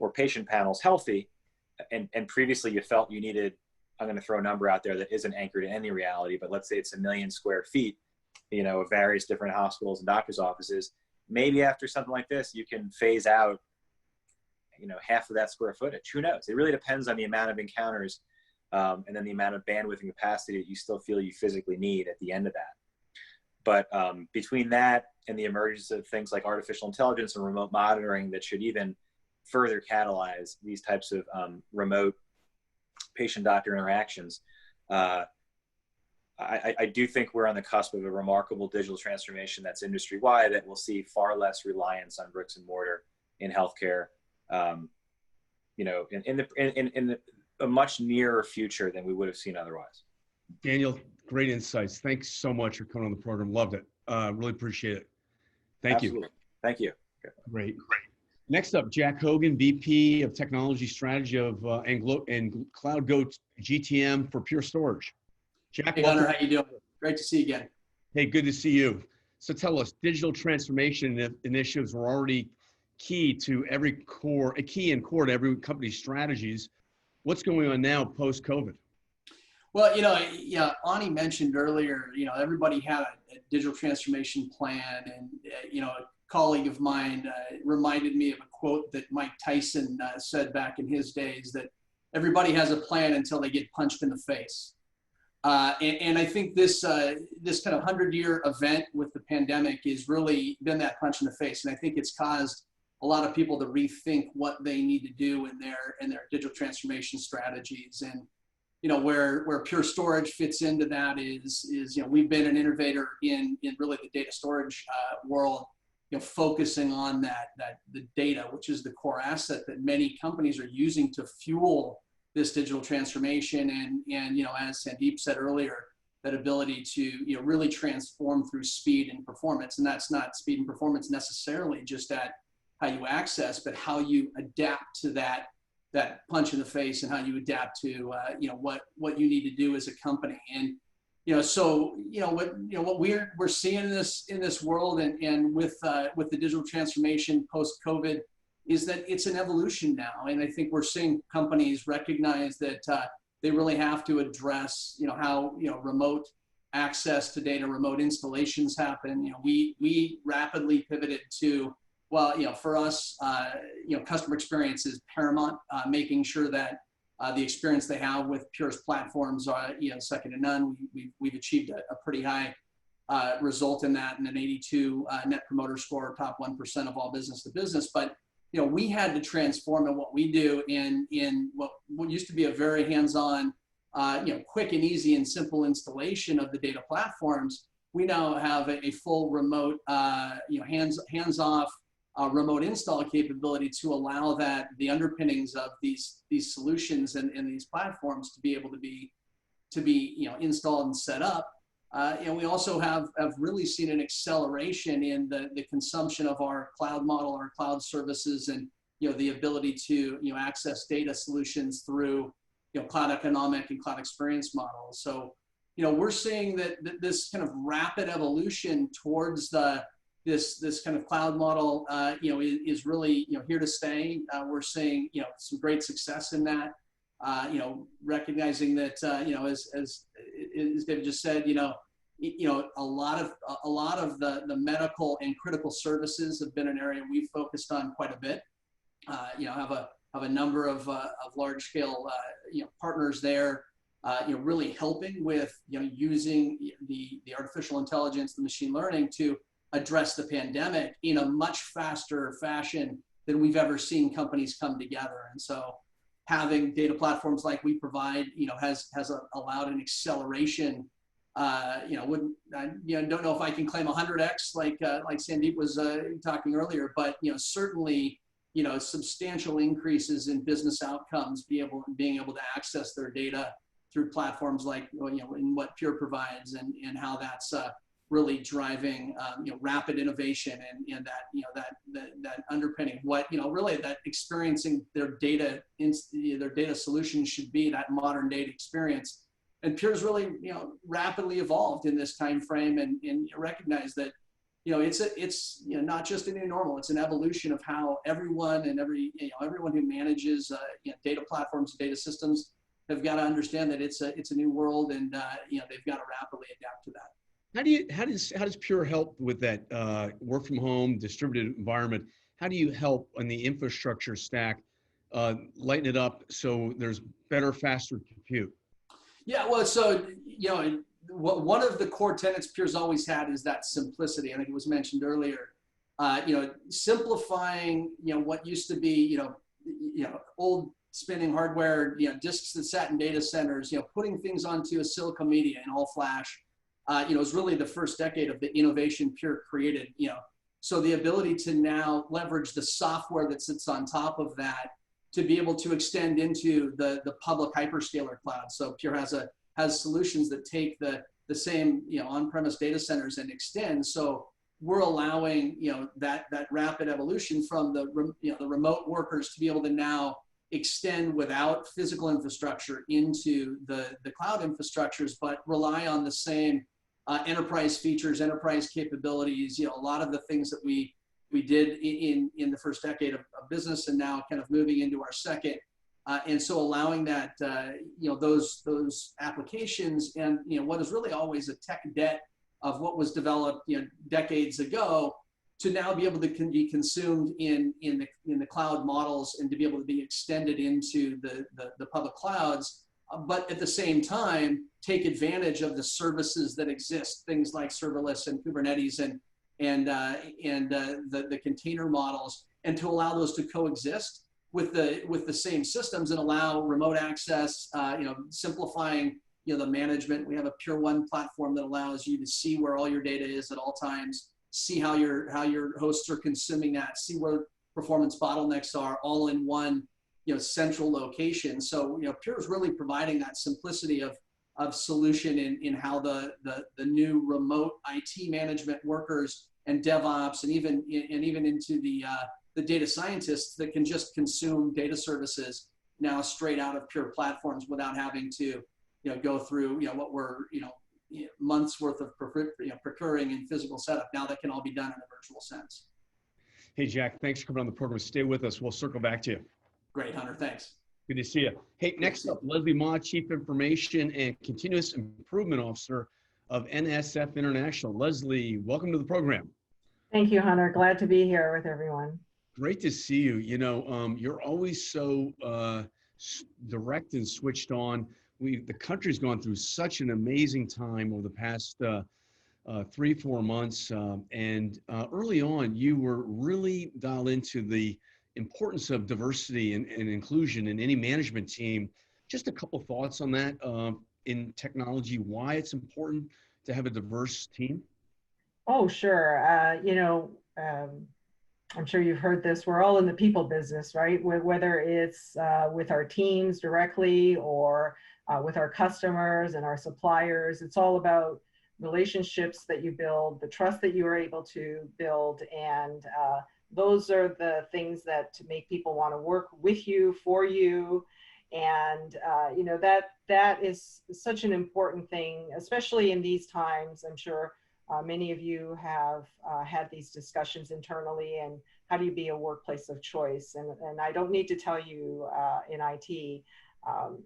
or patient panels healthy, and previously you felt you needed, I'm going to throw a number out there that isn't anchored in any reality, but let's say it's 1 million square feet, of various different hospitals and doctors' offices. Maybe after something like this, you can phase out, half of that square footage. Who knows? It really depends on the amount of encounters and then the amount of bandwidth and capacity that you still feel you physically need at the end of that. But between that and the emergence of things like artificial intelligence and remote monitoring that should even further catalyze these types of remote patient-doctor interactions, I do think we're on the cusp of a remarkable digital transformation that's industry-wide that will see far less reliance on bricks and mortar in healthcare, in a much nearer future than we would have seen otherwise. Daniel, great insights. Thanks so much for coming on the program. Loved it. Really appreciate it. Thank Absolutely. you. Thank you. Great. Next up, Jack Hogan, VP of Technology Strategy of and Cloud Goat GTM for Pure Storage. Jack, hey, Hunter, how you doing? Great to see you again. Hey, good to see you. So tell us, digital transformation initiatives were already key to core to every company's strategies. What's going on now post-COVID? Well, Ani mentioned earlier, everybody had a digital transformation plan, and a colleague of mine reminded me of a quote that Mike Tyson said back in his days, that everybody has a plan until they get punched in the face. And I think this kind of 100-year event with the pandemic has really been that punch in the face, and I think it's caused a lot of people to rethink what they need to do in their digital transformation strategies. And where Pure Storage fits into that is we've been an innovator in really the data storage world, focusing on the data, which is the core asset that many companies are using to fuel this digital transformation. And as Sandeep said earlier, that ability to really transform through speed and performance. And that's not speed and performance necessarily just at how you access, but how you adapt to that punch in the face, and how you adapt to what you need to do as a company. And what we're seeing in this world and with the digital transformation post COVID is that it's an evolution now. And I think we're seeing companies recognize that they really have to address how remote access to data, remote installations happen. We rapidly pivoted to, for us, customer experience is paramount, making sure that the experience they have with Pure's platforms are second to none. We've achieved a pretty high result in that, and an 82 net promoter score, top 1% of all business to business. But we had to transform in what we do in what used to be a very hands-on, quick and easy and simple installation of the data platforms. We now have a full remote, hands-off remote install capability to allow that the underpinnings of these solutions and these platforms to be able to be installed and set up. And we also have really seen an acceleration in the consumption of our cloud model, our cloud services, and the ability to access data solutions through cloud economic and cloud experience models. So we're seeing that this kind of rapid evolution towards this kind of cloud model is really here to stay. We're seeing some great success in that. Recognizing that as David just said, a lot of the medical and critical services have been an area we've focused on quite a bit. Have a number of large scale partners there, really helping with using the artificial intelligence, the machine learning to address the pandemic in a much faster fashion than we've ever seen companies come together. And so having data platforms like we provide, has allowed an acceleration. Don't know if I can claim 100x like Sandeep was talking earlier, but certainly substantial increases in business outcomes, being able to access their data through platforms like in what Pure provides, and how that's really driving rapid innovation and that underpinning what really that experiencing their data solutions should be, that modern data experience. And Pure's really rapidly evolved in this time frame and recognize that it's not just a new normal, it's an evolution of how everyone and everyone who manages data platforms, data systems have got to understand that it's a new world, and they've got to rapidly adapt to that. How does Pure help with that work from home distributed environment? How do you help on the infrastructure stack lighten it up so there's better, faster compute? Yeah, well, so one of the core tenets Pure's always had is that simplicity. I think it was mentioned earlier. Simplifying what used to be old spinning hardware, disks that sat in data centers, putting things onto a Silicon Media and all flash. Is really the first decade of the innovation Pure created. So the ability to now leverage the software that sits on top of that to be able to extend into the public hyperscaler cloud. So Pure has solutions that take the same on-premise data centers and extend. So we're allowing that rapid evolution from the remote workers to be able to now extend without physical infrastructure into the cloud infrastructures, but rely on the same enterprise features, enterprise capabilities. A lot of the things that we did in the first decade of business, and now kind of moving into our second. And so allowing that, those applications and, what is really always a tech debt of what was developed, decades ago, to now be able to be consumed in the cloud models and to be able to be extended into the public clouds, but at the same time, take advantage of the services that exist, things like serverless and Kubernetes and the container models, and to allow those to coexist with the same systems and allow remote access, simplifying the management. We have a Pure One platform that allows you to see where all your data is at all times, see how your hosts are consuming that, see where performance bottlenecks are, all in one central location. So Pure is really providing that simplicity of solution in how the new remote IT management workers and DevOps and even into the data scientists that can just consume data services now straight out of Pure platforms without having to go through what were months worth of procuring and physical setup. Now that can all be done in a virtual sense. Hey Jack, thanks for coming on the program. Stay with us. We'll circle back to you. Great, Hunter. Thanks. Good to see you. Hey, next up, Leslie Ma, Chief Information and Continuous Improvement Officer of NSF International. Leslie, welcome to the program. Thank you, Hunter. Glad to be here with everyone. Great to see you. You're always so direct and switched on. The country's gone through such an amazing time over the past 3-4 months. And early on, you were really dialed into the importance of diversity and inclusion in any management team. Just a couple thoughts on that in technology, why it's important to have a diverse team? Oh, sure. I'm sure you've heard this. We're all in the people business, right? Whether it's with our teams directly or with our customers and our suppliers. It's all about relationships that you build, the trust that you are able to build, and those are the things that make people want to work with you, for you. And that is such an important thing, especially in these times. I'm sure many of you have had these discussions internally, and how do you be a workplace of choice? And I don't need to tell you in IT,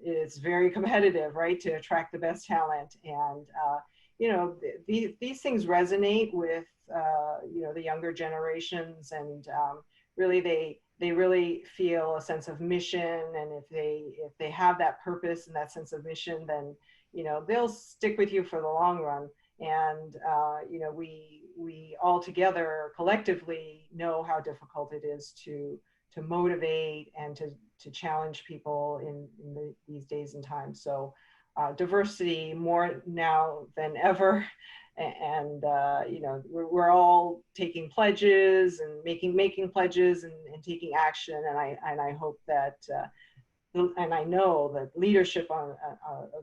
it's very competitive, right, to attract the best talent. And these things resonate with the younger generations, and really they really feel a sense of mission. And if they have that purpose and that sense of mission, then they'll stick with you for the long run. And we all together collectively know how difficult it is to motivate and to challenge people in these days and times. So diversity more now than ever. And we're all taking pledges and making pledges and taking action. And I hope that and I know that leadership of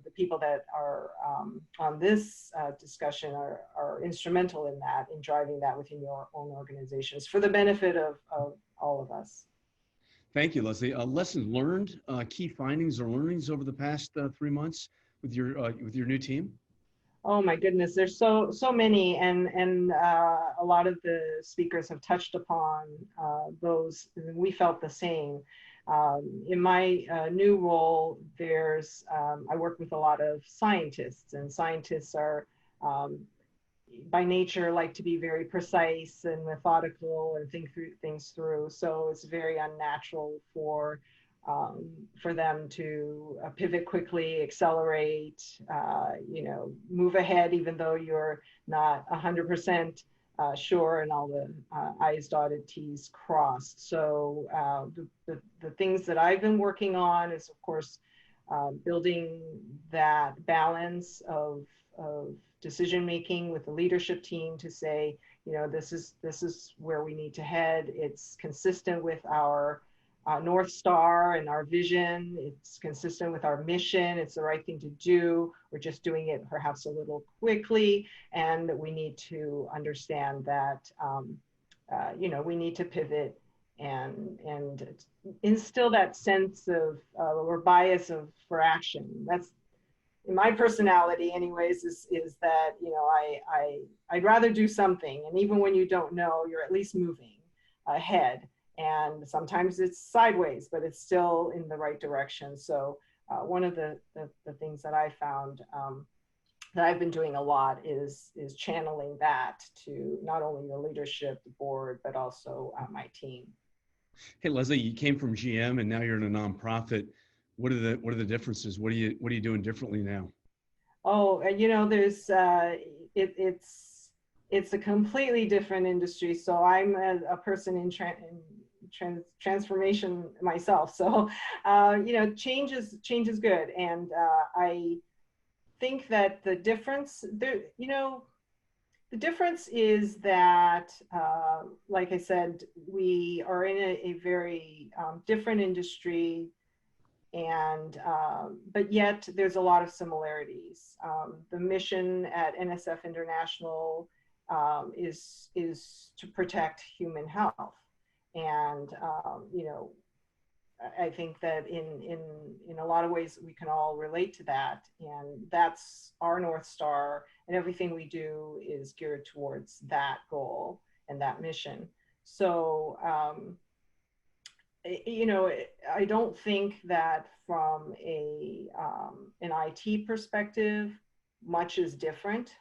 the people that are on this discussion are instrumental in that, in driving that within your own organizations for the benefit of all of us. Thank you, Leslie. Lessons learned, key findings or learnings over the past 3 months with your new team? Oh my goodness, there's so many, and a lot of the speakers have touched upon those. We felt the same. In my new role, I work with a lot of scientists, and scientists are by nature like to be very precise and methodical and think things through. So it's very unnatural for them to pivot quickly, accelerate, move ahead, even though you're not 100% sure and all the I's dotted, T's crossed. So the things that I've been working on is, of course, building that balance of decision making with the leadership team to say, this is where we need to head. It's consistent with our North Star and our vision. It's consistent with our mission. It's the right thing to do. We're just doing it perhaps a little quickly, and we need to understand that we need to pivot and instill that sense of or bias for action. That's in my personality, anyways. Is that I'd rather do something, and even when you don't know, you're at least moving ahead. And sometimes it's sideways, but it's still in the right direction. So one of the things that I found that I've been doing a lot is channeling that to not only the leadership, the board, but also my team. Hey, Leslie, you came from GM and now you're in a nonprofit. What are the differences? What are you doing differently now? Oh, there's it's a completely different industry. So I'm a person in transformation myself. So, change is good. And I think that the difference is that, like I said, we are in a very different industry, and but yet there's a lot of similarities. The mission at NSF International is to protect human health. And, I think that in a lot of ways we can all relate to that, and that's our North Star, and everything we do is geared towards that goal and that mission. So, I don't think that from an IT perspective, much is different.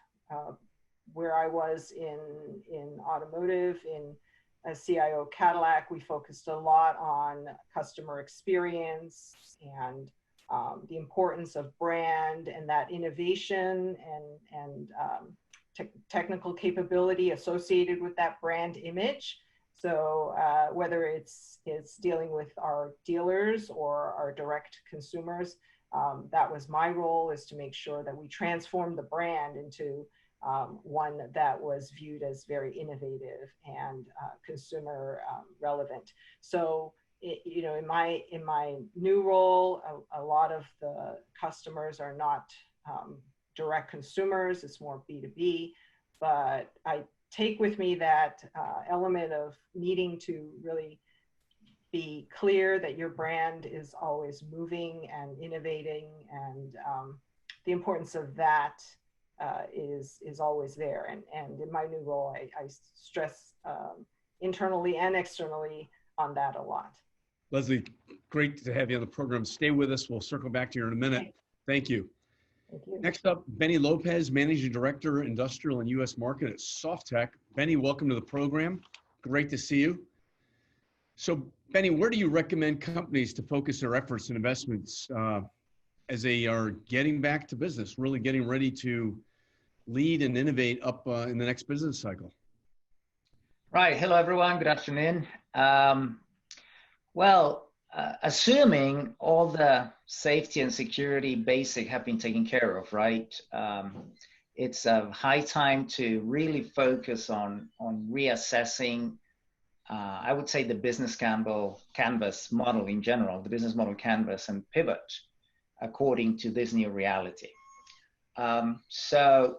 Where I was in automotive, in a CIO Cadillac, we focused a lot on customer experience and the importance of brand and that innovation and technical capability associated with that brand image. So whether it's dealing with our dealers or our direct consumers, that was my role, is to make sure that we transform the brand into one that was viewed as very innovative and consumer relevant. So, in my new role, a lot of the customers are not direct consumers. It's more B2B, but I take with me that element of needing to really be clear that your brand is always moving and innovating, and the importance of that is always there. And in my new role, I stress internally and externally on that a lot. Leslie, great to have you on the program. Stay with us. We'll circle back to you in a minute. Thank you. Thank you. Next up, Beni Lopez, Managing Director, Industrial and U.S. Market at Softtek. Beni, welcome to the program. Great to see you. So, Beni, where do you recommend companies to focus their efforts and investments as they are getting back to business, really getting ready to lead and innovate up in the next business cycle? Right. Hello, everyone. Good afternoon. Assuming all the safety and security basic have been taken care of, right? It's a high time to really focus on reassessing I would say the business canvas model in general, the business model canvas, and pivot according to this new reality. So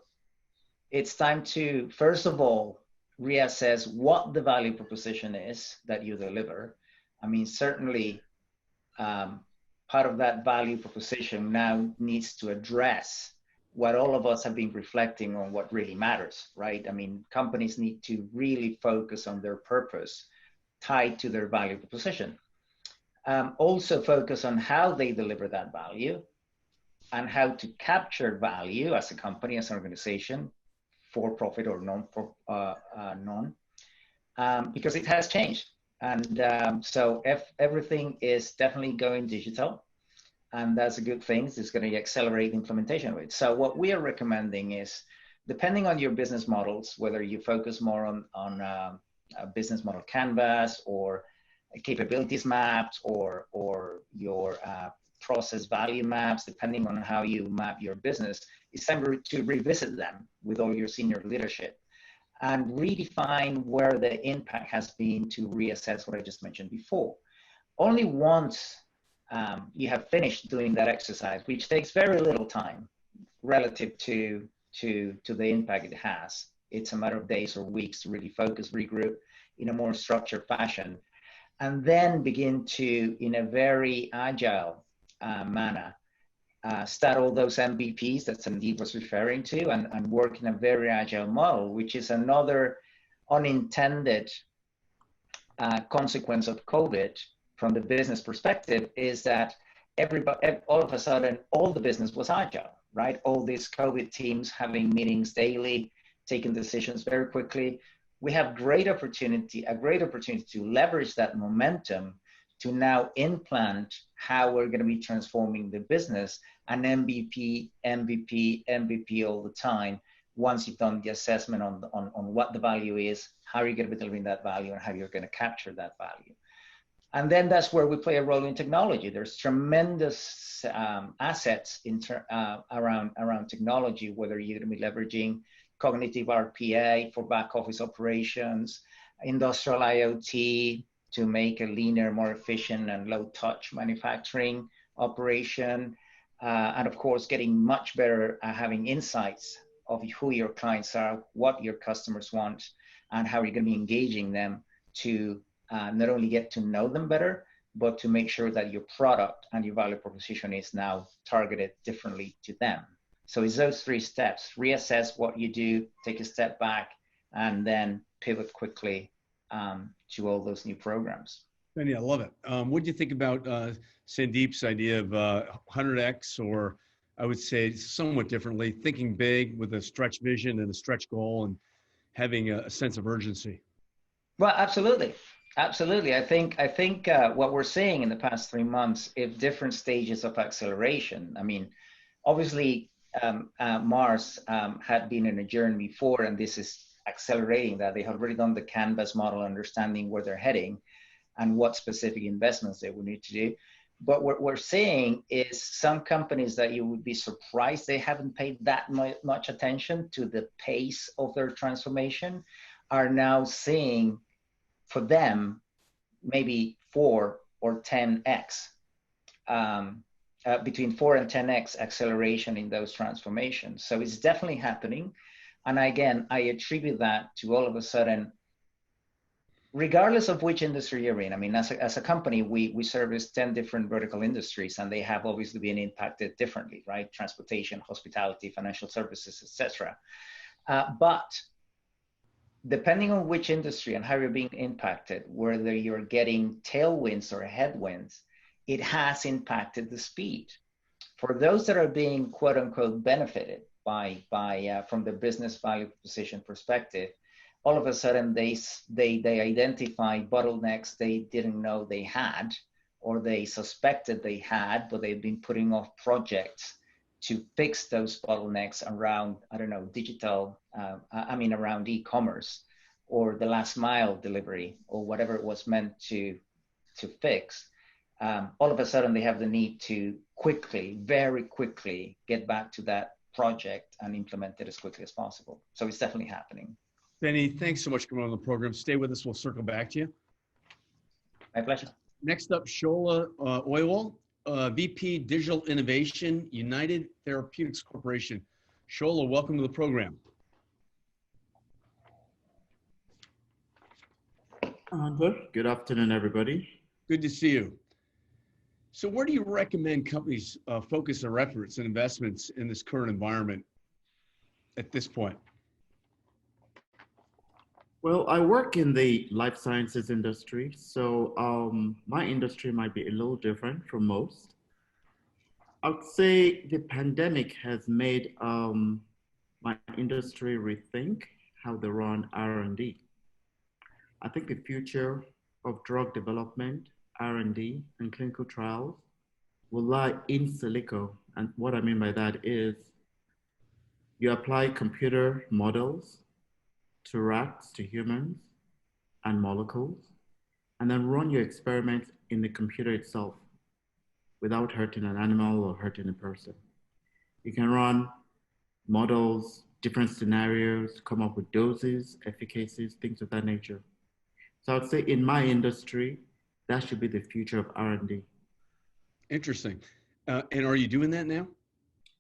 it's time to, first of all, reassess what the value proposition is that you deliver. I mean, certainly part of that value proposition now needs to address what all of us have been reflecting on, what really matters, right? I mean, companies need to really focus on their purpose tied to their value proposition. Also focus on how they deliver that value and how to capture value as a company, as an organization, for profit or because it has changed. And so everything is definitely going digital. And that's a good thing. It's going to accelerate implementation of it. So what we are recommending is, depending on your business models, whether you focus more on a business model canvas or capabilities maps or your process value maps, depending on how you map your business, it's time to revisit them with all your senior leadership and redefine where the impact has been, to reassess what I just mentioned before. Only once you have finished doing that exercise, which takes very little time relative to the impact it has. It's a matter of days or weeks to really focus, regroup in a more structured fashion, and then begin to, in a very agile manner, start all those MVPs that Sandeep was referring to, and work in a very agile model, which is another unintended consequence of COVID from the business perspective, is that everybody, all of a sudden, all the business was agile, right? All these COVID teams having meetings daily, taking decisions very quickly. We have a great opportunity to leverage that momentum to now implant how we're going to be transforming the business, and MVP all the time. Once you've done the assessment on what the value is, how are you going to be delivering that value, and how you're going to capture that value. And then that's where we play a role in technology. There's tremendous assets around technology, whether you're going to be leveraging cognitive RPA for back office operations, industrial IoT to make a leaner, more efficient and low touch manufacturing operation. And of course, getting much better at having insights of who your clients are, what your customers want, and how you're going to be engaging them to not only get to know them better, but to make sure that your product and your value proposition is now targeted differently to them. So it's those three steps: reassess what you do, take a step back, and then pivot quickly to all those new programs. Beni, I love it. What do you think about Sandeep's idea of 100X, or I would say somewhat differently, thinking big with a stretch vision and a stretch goal and having a sense of urgency? Well, absolutely. Absolutely. I think what we're seeing in the past 3 months is different stages of acceleration. I mean, obviously, Mars had been in a journey before, and this is accelerating that. They have already done the canvas model, understanding where they're heading and what specific investments they would need to do. But what we're seeing is some companies that you would be surprised they haven't paid that much attention to the pace of their transformation are now seeing, for them, maybe 4 or 10x, between 4 and 10x acceleration in those transformations. So it's definitely happening. And again, I attribute that to all of a sudden, regardless of which industry you're in. I mean, as a company, we service 10 different vertical industries, and they have obviously been impacted differently, right? Transportation, hospitality, financial services, etc. But depending on which industry and how you're being impacted, whether you're getting tailwinds or headwinds, it has impacted the speed. For those that are being quote unquote benefited by from the business value proposition perspective, all of a sudden they identify bottlenecks they didn't know they had, or they suspected they had, but they've been putting off projects to fix those bottlenecks around, I don't know, digital, around e-commerce or the last mile delivery or whatever it was meant to fix. All of a sudden they have the need to very quickly get back to that project and implement it as quickly as possible. So it's definitely happening. Beni, thanks so much for coming on the program. Stay with us. We'll circle back to you. My pleasure. Next up, Shola Oyewole, VP Digital Innovation, United Therapeutics Corporation. Shola, welcome to the program. Good afternoon, everybody. Good to see you. So where do you recommend companies focus their efforts and investments in this current environment at this point? Well, I work in the life sciences industry, so my industry might be a little different from most. I would say the pandemic has made my industry rethink how they run R&D. I think the future of drug development, R&D, and clinical trials will lie in silico. And what I mean by that is you apply computer models to rats, to humans, and molecules, and then run your experiments in the computer itself without hurting an animal or hurting a person. You can run models, different scenarios, come up with doses, efficacies, things of that nature. So I would say in my industry, that should be the future of R&D. Interesting. And are you doing that now?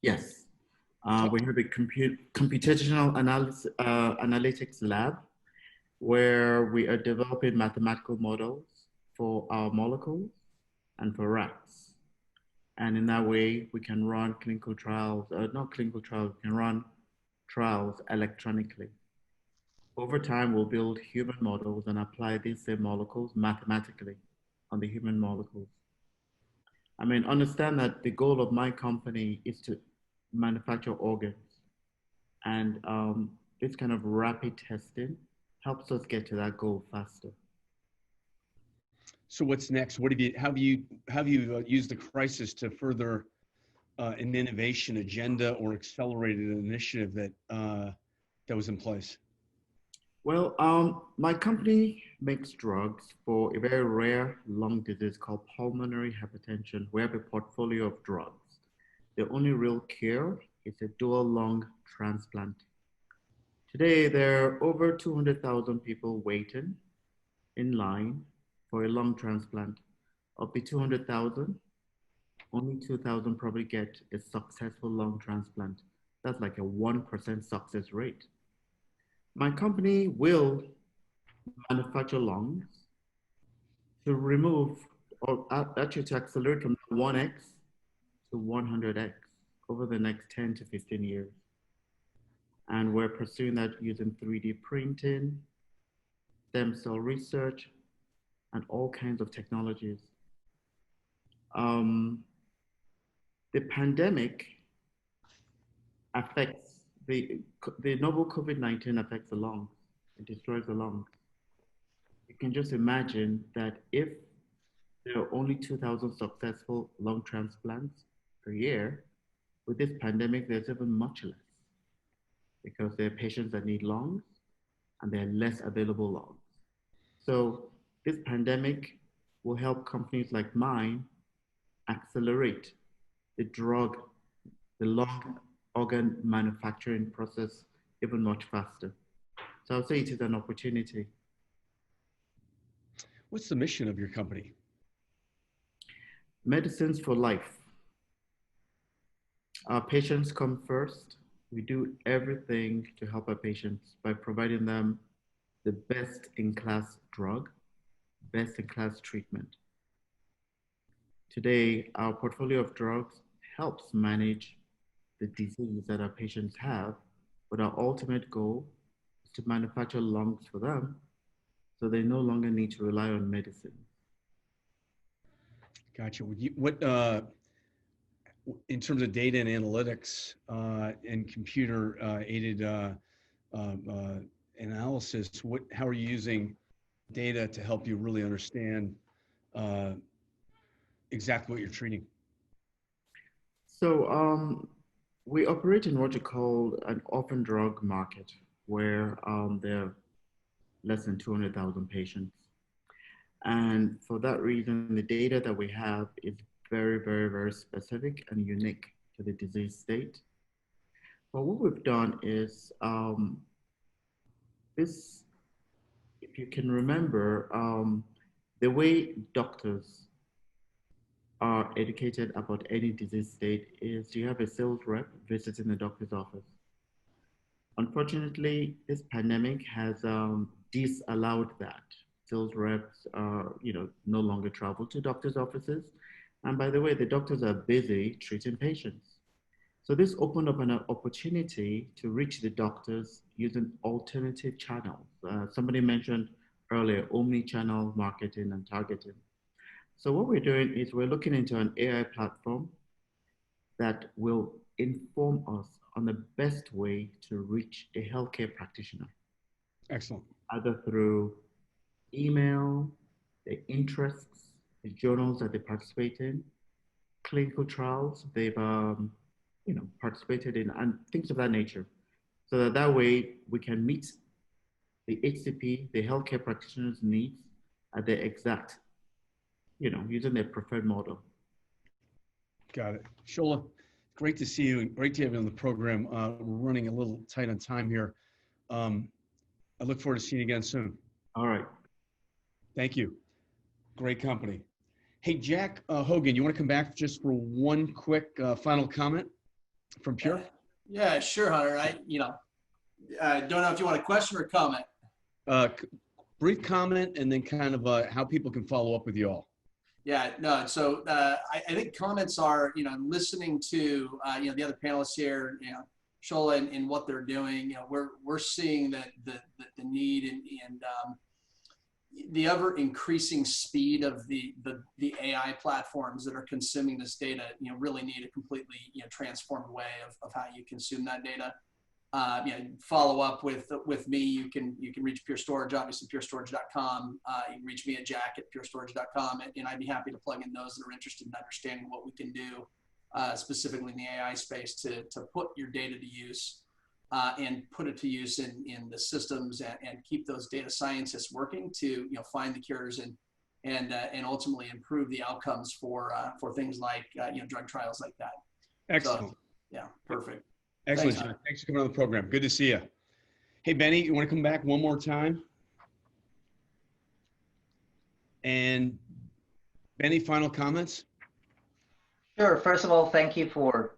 Yes. We have a computational analytics lab where we are developing mathematical models for our molecules and for rats. And in that way, we can run clinical trials, not clinical trials, we can run trials electronically. Over time, we'll build human models and apply these same molecules mathematically on the human molecules. I mean, understand that the goal of my company is to manufacture organs. And this kind of rapid testing helps us get to that goal faster. So what's next? How have you used the crisis to further an innovation agenda or accelerated an initiative that was in place? Well, my company makes drugs for a very rare lung disease called pulmonary hypertension. We have a portfolio of drugs. The only real cure is a dual lung transplant. Today, there are over 200,000 people waiting in line for a lung transplant. Of the 200,000, only 2,000 probably get a successful lung transplant. That's like a 1% success rate. My company will manufacture lungs to remove, or actually to accelerate from 1x to 100x over the next 10 to 15 years. And we're pursuing that using 3D printing, stem cell research, and all kinds of technologies. The pandemic affects, the novel COVID-19 affects the lungs. It destroys the lungs. You can just imagine that if there are only 2,000 successful lung transplants per year, with this pandemic, there's even much less because there are patients that need lungs and there are less available lungs. So this pandemic will help companies like mine accelerate the lung organ manufacturing process even much faster. So I'll say it is an opportunity. What's the mission of your company? Medicines for life. Our patients come first. We do everything to help our patients by providing them the best-in-class drug, best-in-class treatment. Today, our portfolio of drugs helps manage the disease that our patients have, but our ultimate goal is to manufacture lungs for them so they no longer need to rely on medicine. Gotcha. In terms of data and analytics and computer aided analysis, how are you using data to help you really understand exactly what you're treating? So we operate in what you call an orphan drug market, where there are less than 200,000 patients. And for that reason, the data that we have is very, very, very specific and unique to the disease state. But what we've done is this, if you can remember, the way doctors are educated about any disease state is you have a sales rep visiting the doctor's office. Unfortunately, this pandemic has disallowed that. Sales reps are, no longer travel to doctors' offices. And by the way, the doctors are busy treating patients. So this opened up an opportunity to reach the doctors using alternative channels. Somebody mentioned earlier, omni-channel marketing and targeting. So what we're doing is we're looking into an AI platform that will inform us on the best way to reach a healthcare practitioner. Excellent. Either through email, their interests, the journals that they participate in, clinical trials they've participated in, and things of that nature. So that way we can meet the HCP, the healthcare practitioner's needs at their exact, using their preferred model. Got it. Shola, great to see you and great to have you on the program. We're running a little tight on time here. I look forward to seeing you again soon. All right. Thank you. Great company. Hey, Jack Hogan, you want to come back just for one quick final comment from Pure? Yeah, sure, Hunter. I don't know if you want a question or a comment. Brief comment and then kind of how people can follow up with you all. Yeah, no. So I think comments are, listening to, the other panelists here, Shola and what they're doing. We're seeing that the need and the ever increasing speed of the AI platforms that are consuming this data, really need a completely, transformed way of how you consume that data. Follow up with me. You can reach Pure Storage, obviously purestorage.com. You can reach me at jack@purestorage.com, and I'd be happy to plug in those that are interested in understanding what we can do, specifically in the AI space to put your data to use and put it to use in the systems and keep those data scientists working to find the cures and ultimately improve the outcomes for things like drug trials like that. Excellent. So, yeah, perfect. Excellent. Thanks for coming on the program. Good to see you. Hey, Benny, you want to come back one more time? And Benny, final comments? Sure. First of all, thank you for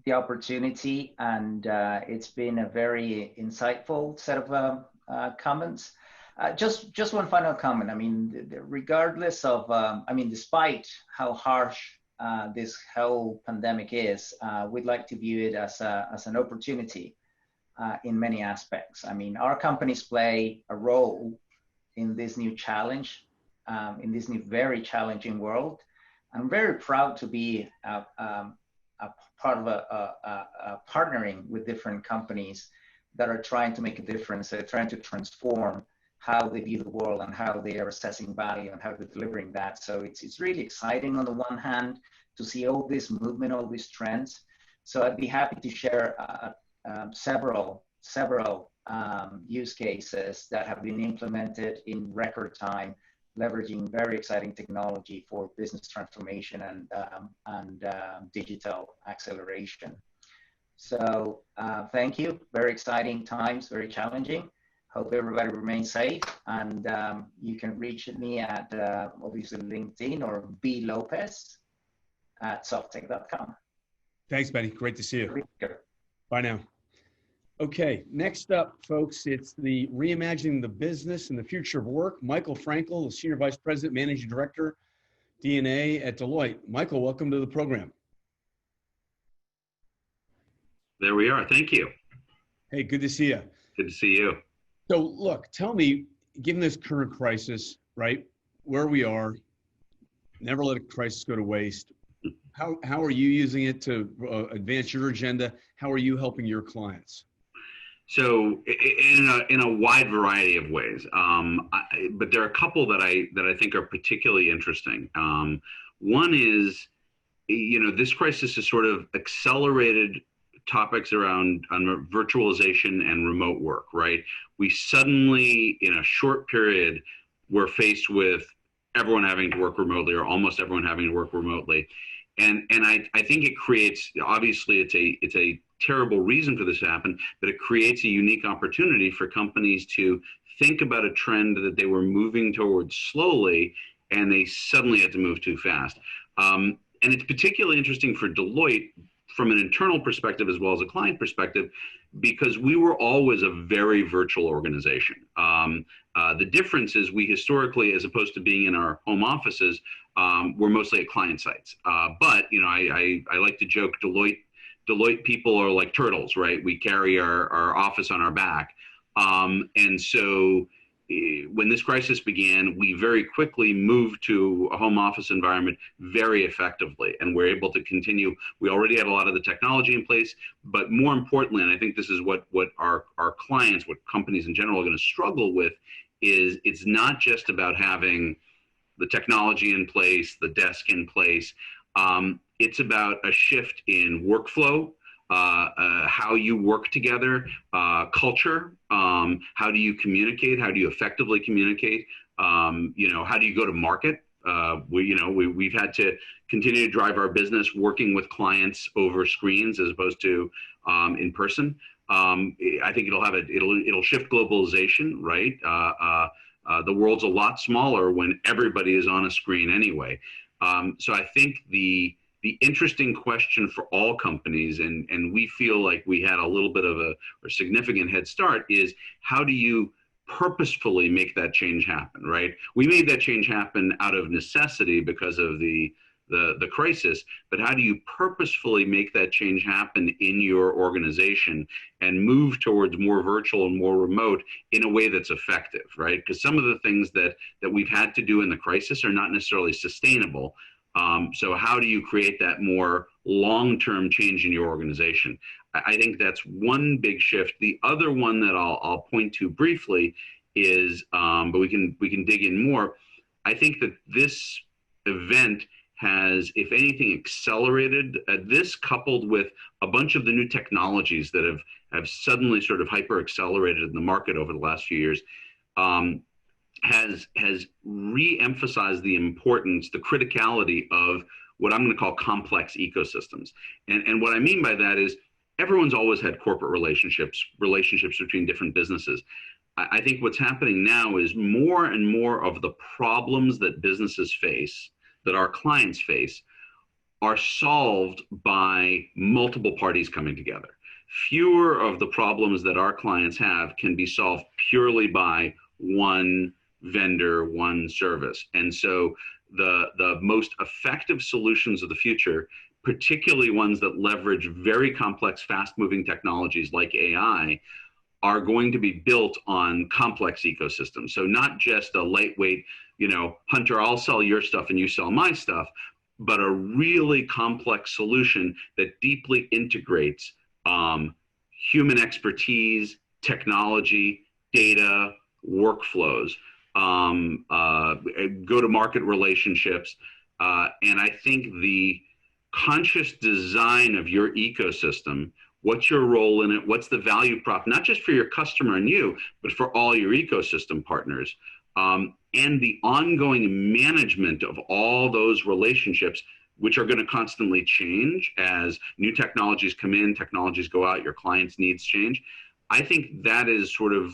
the opportunity, and it's been a very insightful set of comments. Just one final comment. I mean, regardless of, despite how harsh this whole pandemic is, we'd like to view it as an opportunity in many aspects. I mean, our companies play a role in this new challenge, in this new very challenging world. I'm very proud to be a part of partnering with different companies that are trying to make a difference. They're trying to transform how they view the world and how they are assessing value and how they're delivering that. So it's really exciting on the one hand to see all this movement, all these trends. So I'd be happy to share several use cases that have been implemented in record time, leveraging very exciting technology for business transformation and digital acceleration. So thank you. Very exciting times, very challenging. Hope everybody remains safe, and you can reach me at obviously LinkedIn or Beni Lopez at Softtek.com. Thanks, Benny. Great to see you. Bye now. Okay, next up, folks, it's the Reimagining the Business and the Future of Work. Michael Frankel, the Senior Vice President, Managing Director, D&A at Deloitte. Michael, welcome to the program. There we are. Thank you. Hey, good to see you. Good to see you. So look, tell me, given this current crisis, right, where we are, never let a crisis go to waste. How are you using it to advance your agenda? How are you helping your clients? So in a wide variety of ways, but there are a couple that I think are particularly interesting. One is, this crisis has sort of accelerated topics around virtualization and remote work, right? We suddenly, in a short period, were faced with everyone having to work remotely, or almost everyone having to work remotely. And I think it creates, obviously it's a terrible reason for this to happen, but it creates a unique opportunity for companies to think about a trend that they were moving towards slowly, and they suddenly had to move too fast. And it's particularly interesting for Deloitte from an internal perspective as well as a client perspective, because we were always a very virtual organization. The difference is we historically, as opposed to being in our home offices, we're mostly at client sites. But you know, I like to joke, Deloitte people are like turtles, right? We carry our office on our back. And so when this crisis began, we very quickly moved to a home office environment very effectively, and we're able to continue. We already had a lot of the technology in place, but more importantly, and I think this is what our clients, what companies in general are going to struggle with, is it's not just about having the technology in place, the desk in place. It's about a shift in workflow, how you work together, culture, how do you communicate, how do you effectively communicate, you know, how do you go to market? We've had to continue to drive our business working with clients over screens as opposed to in person. I think it'll shift globalization, right? The world's a lot smaller when everybody is on a screen anyway. So I think the interesting question for all companies, and we feel like we had a little bit of a significant head start, is how do you purposefully make that change happen, right? We made that change happen out of necessity because of the crisis, but how do you purposefully make that change happen in your organization and move towards more virtual and more remote in a way that's effective, right? Because some of the things that we've had to do in the crisis are not necessarily sustainable. So how do you create that more long-term change in your organization? I think that's one big shift. The other one that I'll point to briefly is, but we can dig in more. I think that this event has, if anything, accelerated this, coupled with a bunch of the new technologies that have suddenly sort of hyper accelerated in the market over the last few years. Has re-emphasized the importance, the criticality of what I'm going to call complex ecosystems. And what I mean by that is everyone's always had corporate relationships between different businesses. I think what's happening now is more and more of the problems that businesses face, that our clients face, are solved by multiple parties coming together. Fewer of the problems that our clients have can be solved purely by one vendor, one service. And so the most effective solutions of the future, particularly ones that leverage very complex, fast-moving technologies like AI, are going to be built on complex ecosystems. So not just a lightweight, Hunter, I'll sell your stuff and you sell my stuff, but a really complex solution that deeply integrates human expertise, technology, data, workflows, go-to-market relationships. And I think the conscious design of your ecosystem, what's your role in it, what's the value prop, not just for your customer and you, but for all your ecosystem partners, and the ongoing management of all those relationships, which are going to constantly change as new technologies come in, technologies go out, your clients' needs change. I think that is sort of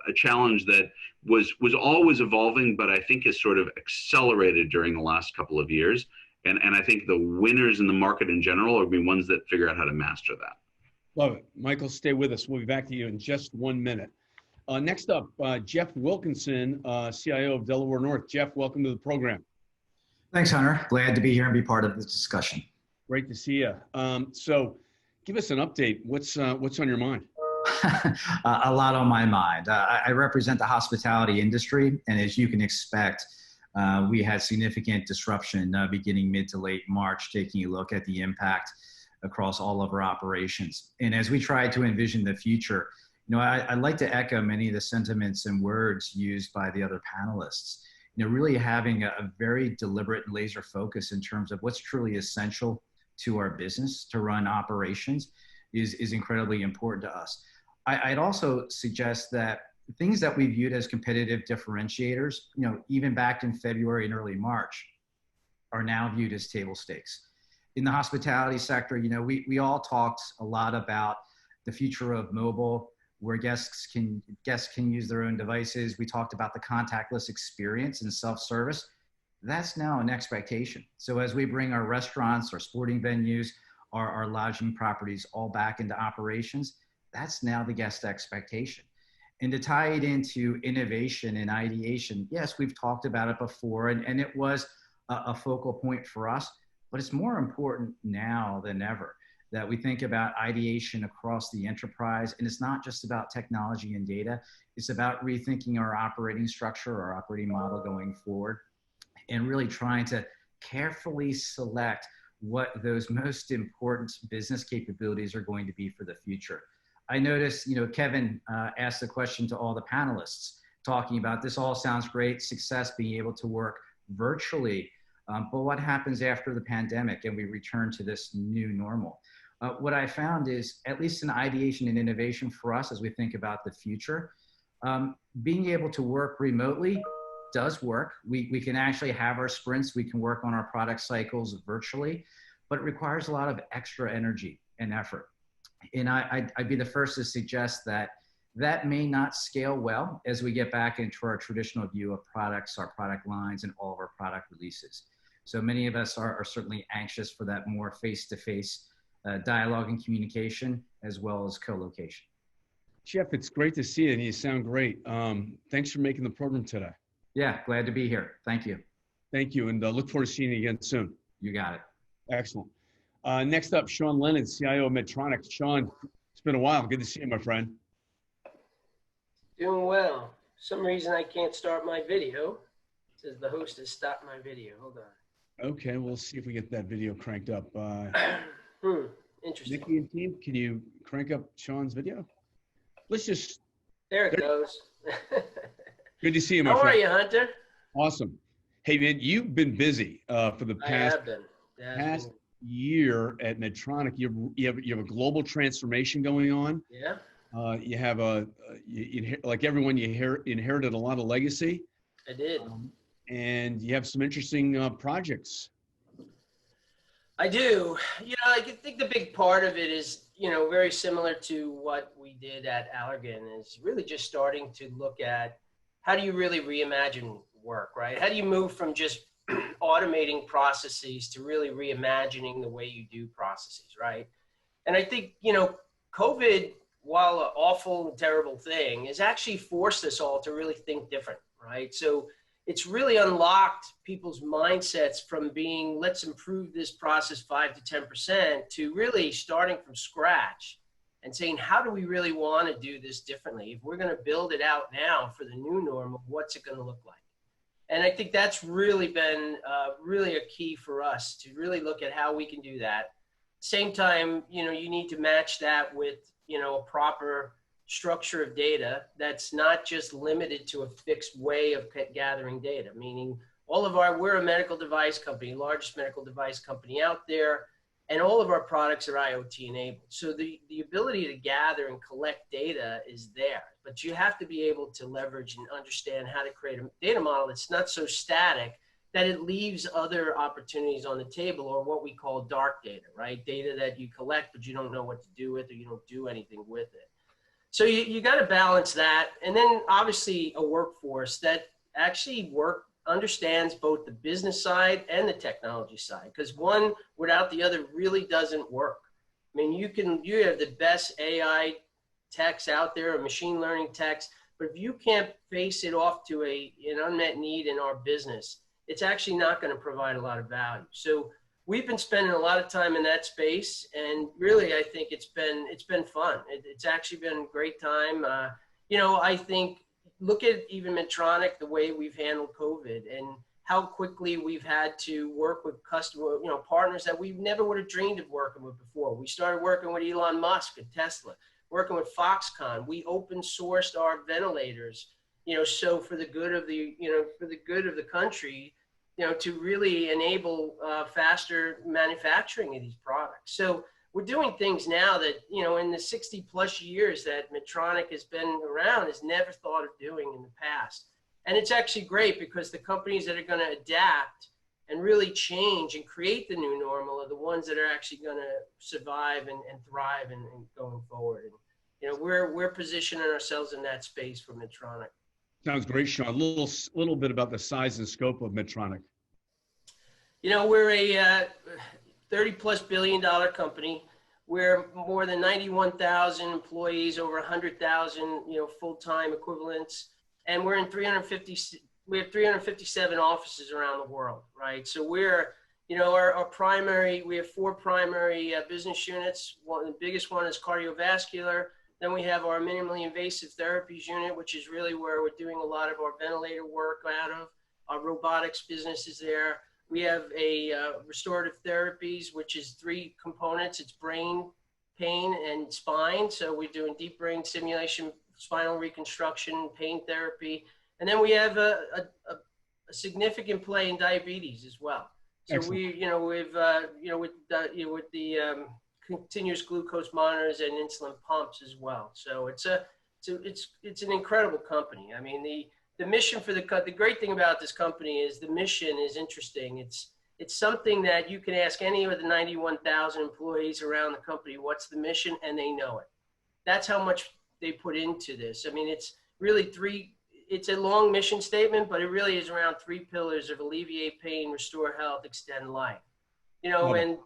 a challenge that was always evolving, but I think has sort of accelerated during the last couple of years. And I think the winners in the market in general are the ones that figure out how to master that. Love it. Michael, stay with us. We'll be back to you in just 1 minute. Next up, Jeff Wilkinson, CIO of Delaware North. Jeff, welcome to the program. Thanks, Hunter. Glad to be here and be part of this discussion. Great to see you. So give us an update. What's on your mind? A lot on my mind. I represent the hospitality industry, and as you can expect, we had significant disruption beginning mid to late March, taking a look at the impact across all of our operations. And as we try to envision the future, I'd like to echo many of the sentiments and words used by the other panelists. Really having a very deliberate and laser focus in terms of what's truly essential to our business to run operations is incredibly important to us. I'd also suggest that things that we viewed as competitive differentiators, even back in February and early March, are now viewed as table stakes. In the hospitality sector, you know, we all talked a lot about the future of mobile, where guests can use their own devices. We talked about the contactless experience and self-service. That's now an expectation. So as we bring our restaurants, our sporting venues, our lodging properties all back into operations, that's now the guest expectation. And to tie it into innovation and ideation, yes, we've talked about it before, and it was a focal point for us, but it's more important now than ever that we think about ideation across the enterprise. And it's not just about technology and data, it's about rethinking our operating structure, our operating model going forward, and really trying to carefully select what those most important business capabilities are going to be for the future. I noticed, you know, Kevin asked the question to all the panelists, talking about this all sounds great, success, being able to work virtually, but what happens after the pandemic and we return to this new normal? What I found is, at least in ideation and innovation for us as we think about the future, being able to work remotely does work. We can actually have our sprints, we can work on our product cycles virtually, but it requires a lot of extra energy and effort. And I'd be the first to suggest that that may not scale well as we get back into our traditional view of products, our product lines, and all of our product releases. So many of us are certainly anxious for that more face-to-face dialogue and communication, as well as co-location. Jeff, it's great to see you, and you sound great. Thanks for making the program today. Yeah, glad to be here. Thank you. Thank you, and look forward to seeing you again soon. You got it. Excellent. Next up, Sean Lennon, CIO of Medtronic. Sean, it's been a while. Good to see you, my friend. Doing well. For some reason I can't start my video. It says the host has stopped my video. Hold on. Okay, we'll see if we get that video cranked up. Interesting. Nikki and team, can you crank up Sean's video? Let's just. There it goes. Good to see you, my friend. How are you, Hunter? Awesome. Hey, man, you've been busy for the past year at Medtronic. You have a global transformation going on. Yeah. You have like everyone, you inherited a lot of legacy. I did. And you have some interesting projects. I do. You know, I think the big part of it is, you know, very similar to what we did at Allergan, is really just starting to look at how do you really reimagine work, right? How do you move from just automating processes to really reimagining the way you do processes, right? And I think, you know, COVID, while an awful and terrible thing, has actually forced us all to really think different, right? So it's really unlocked people's mindsets from being, let's improve this process 5 to 10%, to really starting from scratch and saying, how do we really want to do this differently? If we're going to build it out now for the new normal, what's it going to look like? And I think that's really been really a key for us to really look at how we can do that. Same time, you know, you need to match that with, you know, a proper structure of data that's not just limited to a fixed way of gathering data, meaning we're a medical device company, largest medical device company out there, and all of our products are IoT enabled. So the ability to gather and collect data is there, but you have to be able to leverage and understand how to create a data model that's not so static that it leaves other opportunities on the table, or what we call dark data, right? Data that you collect, but you don't know what to do with, or you don't do anything with it. So you got to balance that. And then obviously a workforce that actually understands both the business side and the technology side, because one without the other really doesn't work. I mean, you have the best AI techs out there, or machine learning techs, but if you can't face it off to an unmet need in our business, it's actually not going to provide a lot of value. So we've been spending a lot of time in that space, and really, I think it's been fun. It's actually been a great time. You know, I think, look at even Medtronic, the way we've handled COVID and how quickly we've had to work with partners that we never would have dreamed of working with before. We started working with Elon Musk and Tesla, working with Foxconn. We open sourced our ventilators, you know, so for the good of the country, you know, to really enable faster manufacturing of these products. So we're doing things now that, you know, in the 60 plus years that Medtronic has been around, has never thought of doing in the past. And it's actually great, because the companies that are going to adapt and really change and create the new normal are the ones that are actually going to survive and thrive and going forward. And, you know, we're positioning ourselves in that space for Medtronic. Sounds great, Sean. A little bit about the size and scope of Medtronic. You know, we're a $30+ billion company. We're more than 91,000 employees, over 100,000, you know, full-time equivalents, and we're in we have 357 offices around the world, right? So we're, you know, we have 4 primary business units. The biggest one is cardiovascular. Then we have our minimally invasive therapies unit, which is really where we're doing a lot of our ventilator work out of. Our robotics business is there. We have a restorative therapies, which is 3 components. It's brain, pain, and spine. So we're doing deep brain stimulation, spinal reconstruction, pain therapy. And then we have a significant play in diabetes as well. So Excellent. we, you know, with the continuous glucose monitors and insulin pumps as well. So it's an incredible company. I mean, the mission for the great thing about this company is the mission is interesting. It's something that you can ask any of the 91,000 employees around the company, what's the mission, and they know it. That's how much they put into this. I mean, it's really it's a long mission statement, but it really is around 3 pillars of alleviate pain, restore health, extend life. You know, and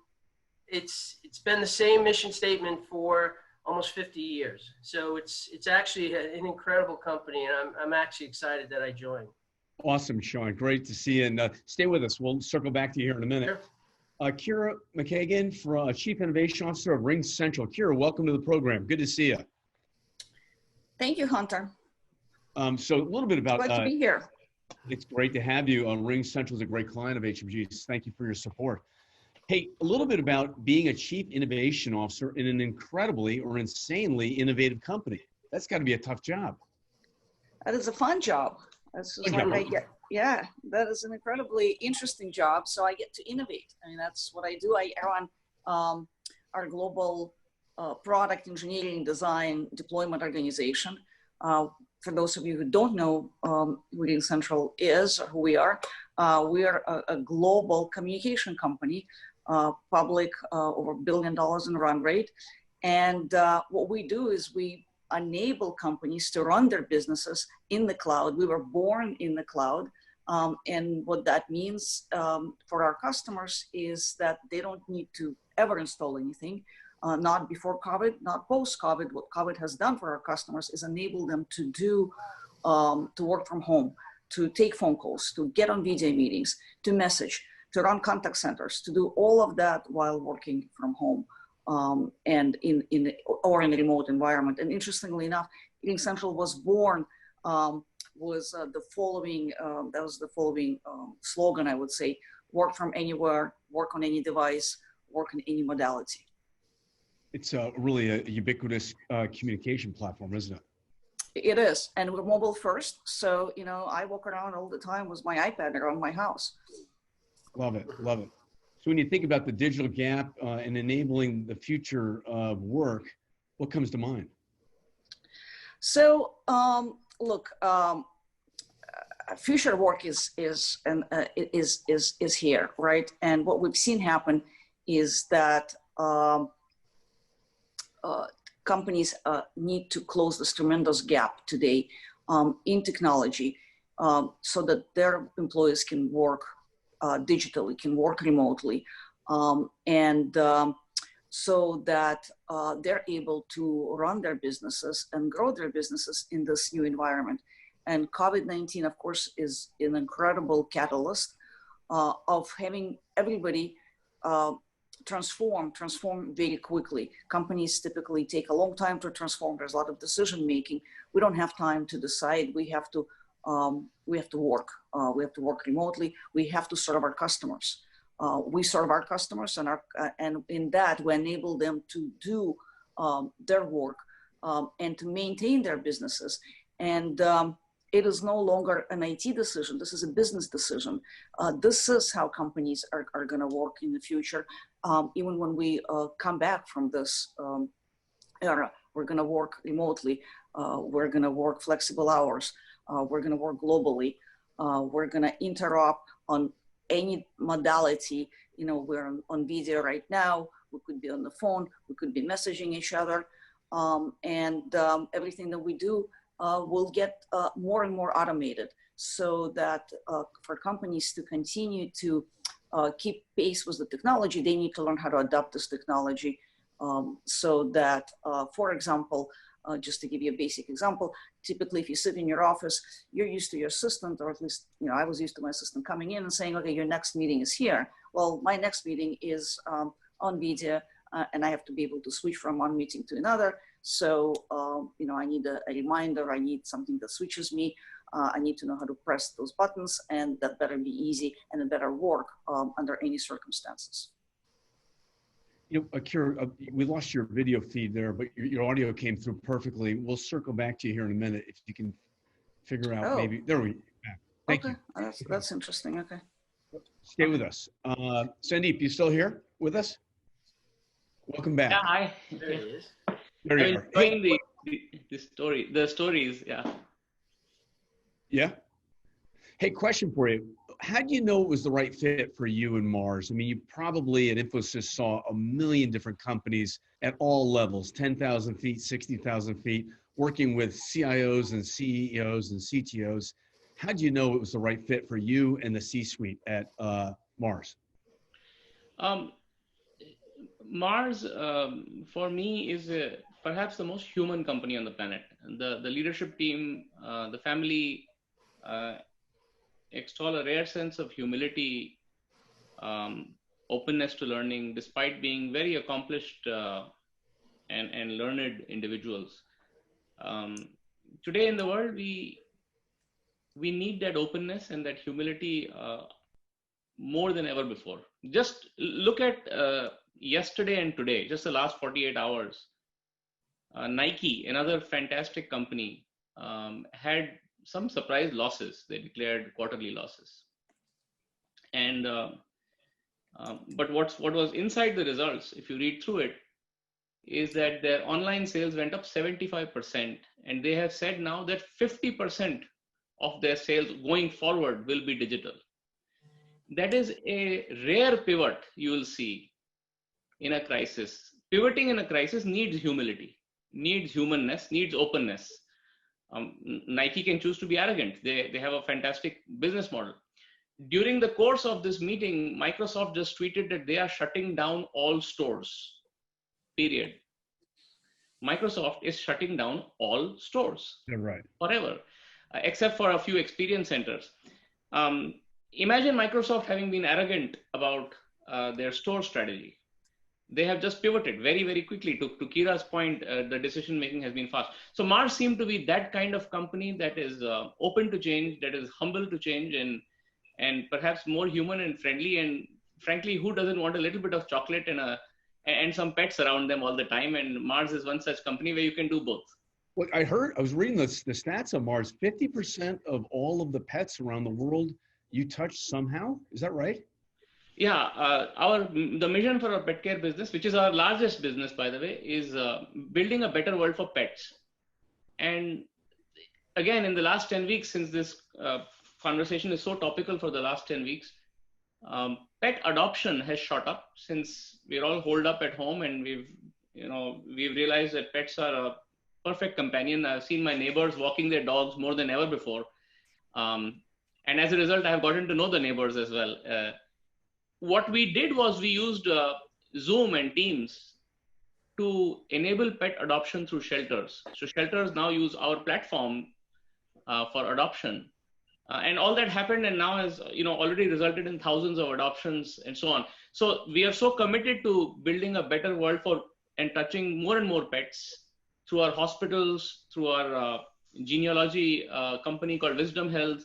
it's been the same mission statement for almost 50 years. So it's actually an incredible company, and I'm actually excited that I joined. Awesome, Sean. Great to see you. And stay with us. We'll circle back to you here in a minute. Sure. Kira Makagon, Chief Innovation Officer of RingCentral. Kira, welcome to the program. Good to see you. Thank you, Hunter. So a little bit about— Glad to be here. It's great to have you. RingCentral is a great client of HMG's. Thank you for your support. Hey, a little bit about being a Chief Innovation Officer in an incredibly or insanely innovative company. That's got to be a tough job. That is a fun job. That's just what I get. Yeah, that is an incredibly interesting job. So I get to innovate. I mean, that's what I do. I run our global product engineering design deployment organization. For those of you who don't know who RingCentral is or who we are a global communication company, public, over $1 billion in run rate. And what we do is we enable companies to run their businesses in the cloud. We were born in the cloud. And what that means for our customers is that they don't need to ever install anything. Not before COVID, not post-COVID. What COVID has done for our customers is enable them to work from home, to take phone calls, to get on video meetings, to message, to run contact centers, to do all of that while working from home and in a remote environment. And interestingly enough, RingCentral was born the following slogan, I would say: work from anywhere, work on any device, work in any modality. It's really a ubiquitous communication platform, isn't it? It is, and we're mobile first. So, you know, I walk around all the time with my iPad around my house. Love it, love it. So when you think about the digital gap and enabling the future of work, what comes to mind? So, look, future work is here, right? And what we've seen happen is that companies need to close this tremendous gap today in technology so that their employees can work digitally, can work remotely, and so that they're able to run their businesses and grow their businesses in this new environment. And COVID-19, of course, is an incredible catalyst of having everybody transform very quickly. Companies typically take a long time to transform. There's a lot of decision making. We don't have time to decide. We have to work. We have to work remotely. We have to serve our customers. We serve our customers, and in that we enable them to do their work and to maintain their businesses. And it is no longer an IT decision. This is a business decision. This is how companies are going to work in the future. Even when we come back from this era, we're going to work remotely. We're going to work flexible hours. We're going to work globally. We're going to interop on any modality. You know, we're on video right now, we could be on the phone, we could be messaging each other, and everything that we do will get more and more automated, so that for companies to continue to keep pace with the technology, they need to learn how to adopt this technology, so that, for example, just to give you a basic example, typically if you sit in your office, you're used to your assistant, or at least, you know, I was used to my assistant coming in and saying, okay, your next meeting is here. Well, my next meeting is on video, and I have to be able to switch from one meeting to another. So, you know, I need a reminder, I need something that switches me. I need to know how to press those buttons, and that better be easy and it better work under any circumstances. You know, Akira, we lost your video feed there, but your audio came through perfectly. We'll circle back to you here in a minute if you can figure out maybe. There we go. Thank you. That's interesting. Okay. Stay with us. Sandeep, you still here with us? Welcome back. Yeah, hi. There he is. There you are. Enjoying the stories, yeah. Yeah. Hey, question for you. How do you know it was the right fit for you and Mars? I mean, you probably at Infosys saw a million different companies at all levels, 10,000 feet, 60,000 feet, working with CIOs and CEOs and CTOs. How do you know it was the right fit for you and the C-suite at Mars? Mars, for me, is perhaps the most human company on the planet. The leadership team, the family, extol a rare sense of humility, openness to learning, despite being very accomplished and learned individuals. Today in the world, we need that openness and that humility more than ever before. Just look at yesterday and today, just the last 48 hours. Nike, another fantastic company, had some surprise losses. They declared quarterly losses. And but what was inside the results, if you read through it, is that their online sales went up 75%, and they have said now that 50% of their sales going forward will be digital. That is a rare pivot you will see in a crisis. Pivoting in a crisis needs humility, needs humanness, needs openness. Nike can choose to be arrogant. They have a fantastic business model. During the course of this meeting, Microsoft just tweeted that they are shutting down all stores, period. Microsoft is shutting down all stores. You're right. Forever, except for a few experience centers. Imagine Microsoft having been arrogant about their store strategy. They have just pivoted very, very quickly. To Kira's point, the decision-making has been fast. So Mars seemed to be that kind of company that is open to change, that is humble to change, and perhaps more human and friendly. And frankly, who doesn't want a little bit of chocolate and some pets around them all the time? And Mars is one such company where you can do both. Well, I was reading the stats on Mars. 50% of all of the pets around the world you touch somehow. Is that right? Yeah, the mission for our pet care business, which is our largest business, by the way, is building a better world for pets. And again, in the last 10 weeks, since this conversation is so topical for the last 10 weeks, pet adoption has shot up since we're all holed up at home, and we've realized that pets are a perfect companion. I've seen my neighbors walking their dogs more than ever before. And as a result, I've gotten to know the neighbors as well. What we did was we used Zoom and Teams to enable pet adoption through shelters. So shelters now use our platform for adoption. And all that happened and now has already resulted in thousands of adoptions and so on. So we are so committed to building a better world for and touching more and more pets through our hospitals, through our genealogy company called Wisdom Health,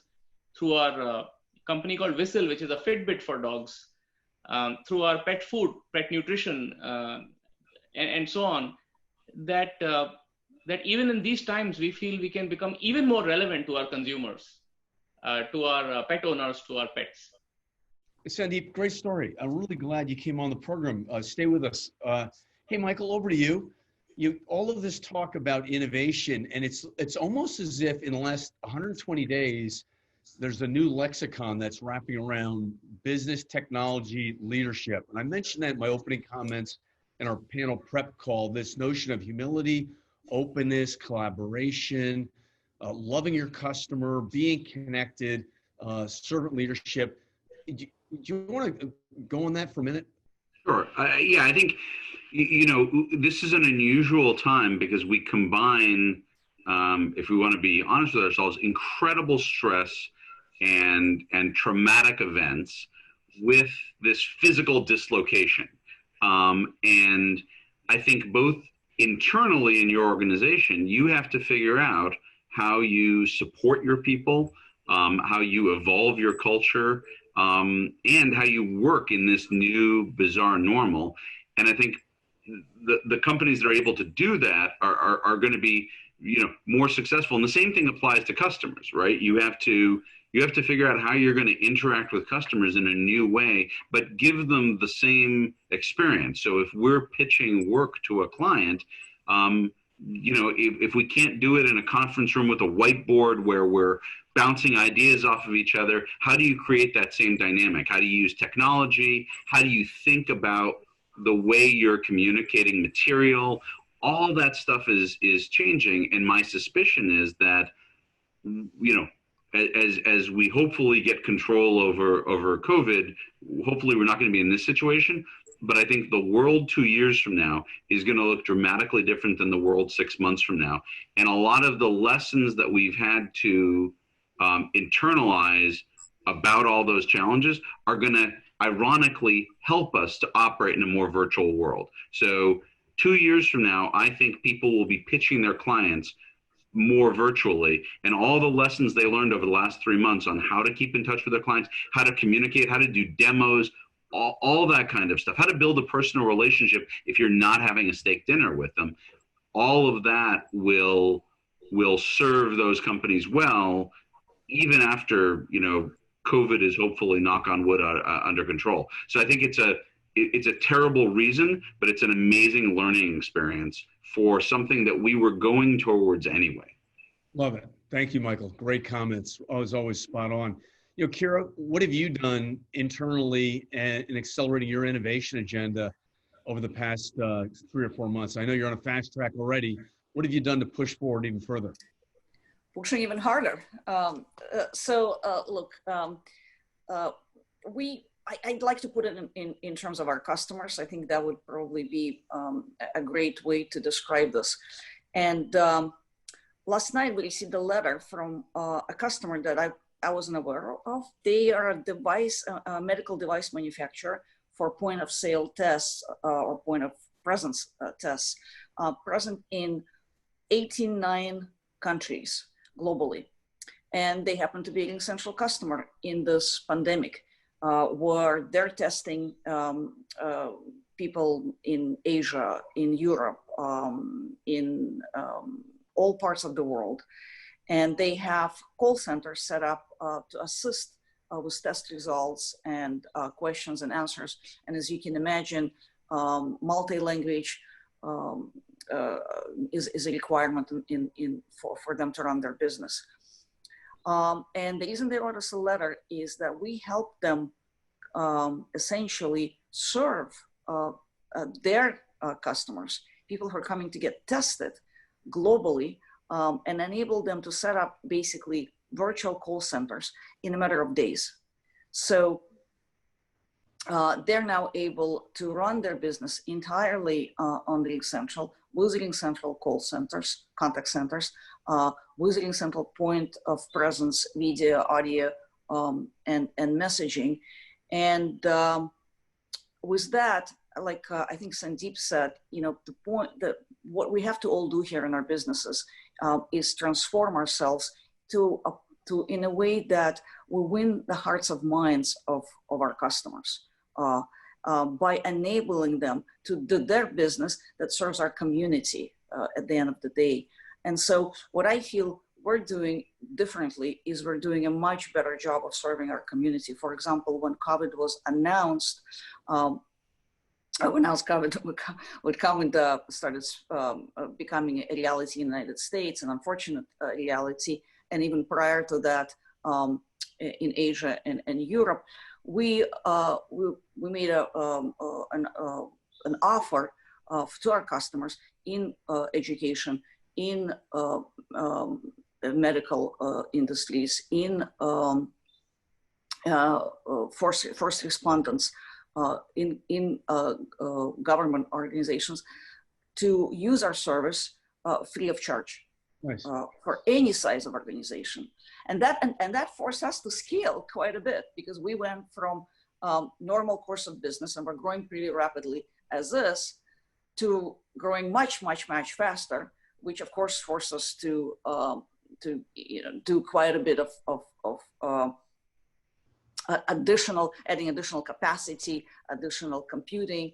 through our company called Whistle, which is a Fitbit for dogs, through our pet food, pet nutrition, and so on, that even in these times, we feel we can become even more relevant to our consumers, to our pet owners, to our pets. Sandeep, great story. I'm really glad you came on the program. Stay with us. Hey, Michael, over to you. All of this talk about innovation, and it's almost as if in the last 120 days, there's a new lexicon that's wrapping around business technology leadership. And I mentioned that in my opening comments in our panel prep call, this notion of humility, openness, collaboration, loving your customer, being connected, servant leadership. Do you want to go on that for a minute? Sure. Yeah, I think, you know, this is an unusual time because we combine, if we want to be honest with ourselves, incredible stress and traumatic events with this physical dislocation. And I think both internally in your organization, you have to figure out how you support your people, how you evolve your culture, and how you work in this new bizarre normal. And I think the companies that are able to do that are going to be, you know, more successful. And the same thing applies to customers, right? You have to figure out how you're going to interact with customers in a new way, but give them the same experience. So if we're pitching work to a client, you know, if we can't do it in a conference room with a whiteboard where we're bouncing ideas off of each other, how do you create that same dynamic? How do you use technology? How do you think about the way you're communicating material? All that stuff is changing. And my suspicion is that, you know, as we hopefully get control over COVID, hopefully we're not going to be in this situation. But I think the world 2 years from now is going to look dramatically different than the world 6 months from now. And a lot of the lessons that we've had to internalize about all those challenges are going to ironically help us to operate in a more virtual world. So 2 years from now, I think people will be pitching their clients more virtually, and all the lessons they learned over the last 3 months on how to keep in touch with their clients, how to communicate, how to do demos, all that kind of stuff, how to build a personal relationship if you're not having a steak dinner with them. All of that will serve those companies well, even after, you know, COVID is hopefully, knock on wood, under control. So I think it's a terrible reason, but it's an amazing learning experience for something that we were going towards anyway. Love it. Thank you, Michael. Great comments. Always spot on. You know, Kira, what have you done internally in accelerating your innovation agenda over the past 3 or 4 months? I know you're on a fast track already. What have you done to push forward even further? Pushing even harder. Look, I'd like to put it in terms of our customers. I think that would probably be a great way to describe this. And last night we received a letter from a customer that I wasn't aware of. They are a medical device manufacturer for point of sale tests or point of presence tests, present in 89 countries globally. And they happen to be an essential customer in this pandemic, where they're testing people in Asia, in Europe, in all parts of the world. And they have call centers set up to assist with test results and questions and answers. And as you can imagine, multi-language is a requirement for them to run their business. And the reason they wrote us a letter is that we help them essentially serve their customers, people who are coming to get tested globally, and enable them to set up basically virtual call centers in a matter of days. So they're now able to run their business entirely on RingCentral, with RingCentral call centers, contact centers, with RingCentral point of presence, video, audio, and messaging. And with that, like I think Sandeep said, you know, the point that what we have to all do here in our businesses is transform ourselves to in a way that we win the hearts and minds of our customers by enabling them to do their business that serves our community at the end of the day. And so what I feel we're doing differently is we're doing a much better job of serving our community. For example, when COVID was announced, when COVID started becoming a reality in the United States, an unfortunate reality, and even prior to that, in Asia and Europe, we made an offer to our customers in education, in medical industries, in first respondents, in government organizations, to use our service free of charge. Nice. For any size of organization. And that forced us to scale quite a bit, because we went from normal course of business, and we're growing pretty rapidly as is, to growing much faster, which of course forced us to do quite a bit of adding additional capacity, additional computing,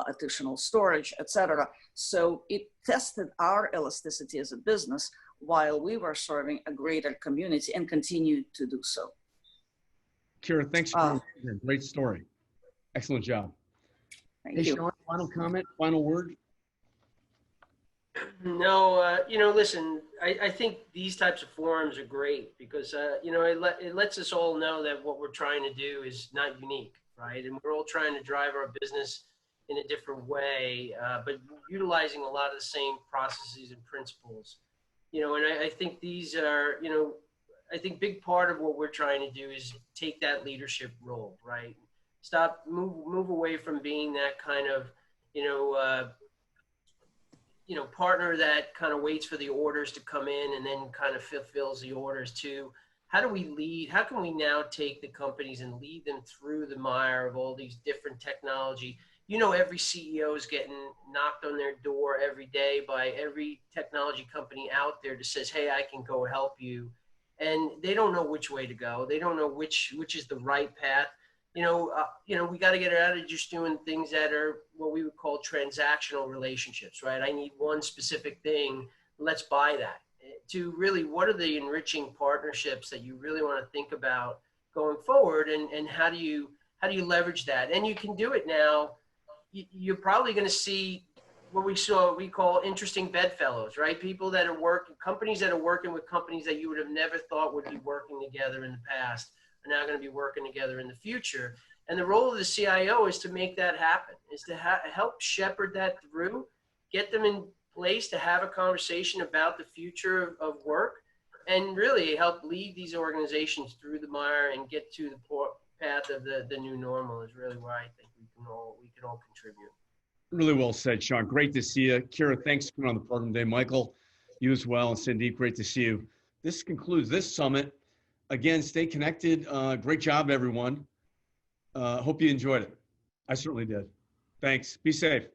additional storage, etc. So it tested our elasticity as a business while we were serving a greater community, and continue to do so. Kira, thanks for great story. Excellent job. Thank you. Sean, final comment, final word? No, listen, I think these types of forums are great, because, it lets us all know that what we're trying to do is not unique, right? And we're all trying to drive our business in a different way, but utilizing a lot of the same processes and principles. And I think these are, I think big part of what we're trying to do is take that leadership role, right? Move away from being that kind of, partner that kind of waits for the orders to come in and then kind of fulfills the orders, to how do we lead? How can we now take the companies and lead them through the mire of all these different technology? Every CEO is getting knocked on their door every day by every technology company out there that says, hey, I can go help you. And they don't know which way to go. They don't know which is the right path. We got to get out of just doing things that are what we would call transactional relationships, right? I need one specific thing. Let's buy that. To really, what are the enriching partnerships that you really want to think about going forward, and how do you leverage that? And you can do it now. You're probably going to see what we call interesting bedfellows, right? People that are companies that are working with companies that you would have never thought would be working together in the past are now going to be working together in the future. And the role of the CIO is to make that happen, is to help shepherd that through, get them in place to have a conversation about the future of work, and really help lead these organizations through the mire and get to the path of the new normal, is really where I think we can all contribute. Really well said, Sean. Great to see you. Kira, thanks for coming on the program today. Michael, you as well. And Sandeep, great to see you. This concludes this summit. Again, stay connected. Great job, everyone. Hope you enjoyed it. I certainly did. Thanks. Be safe.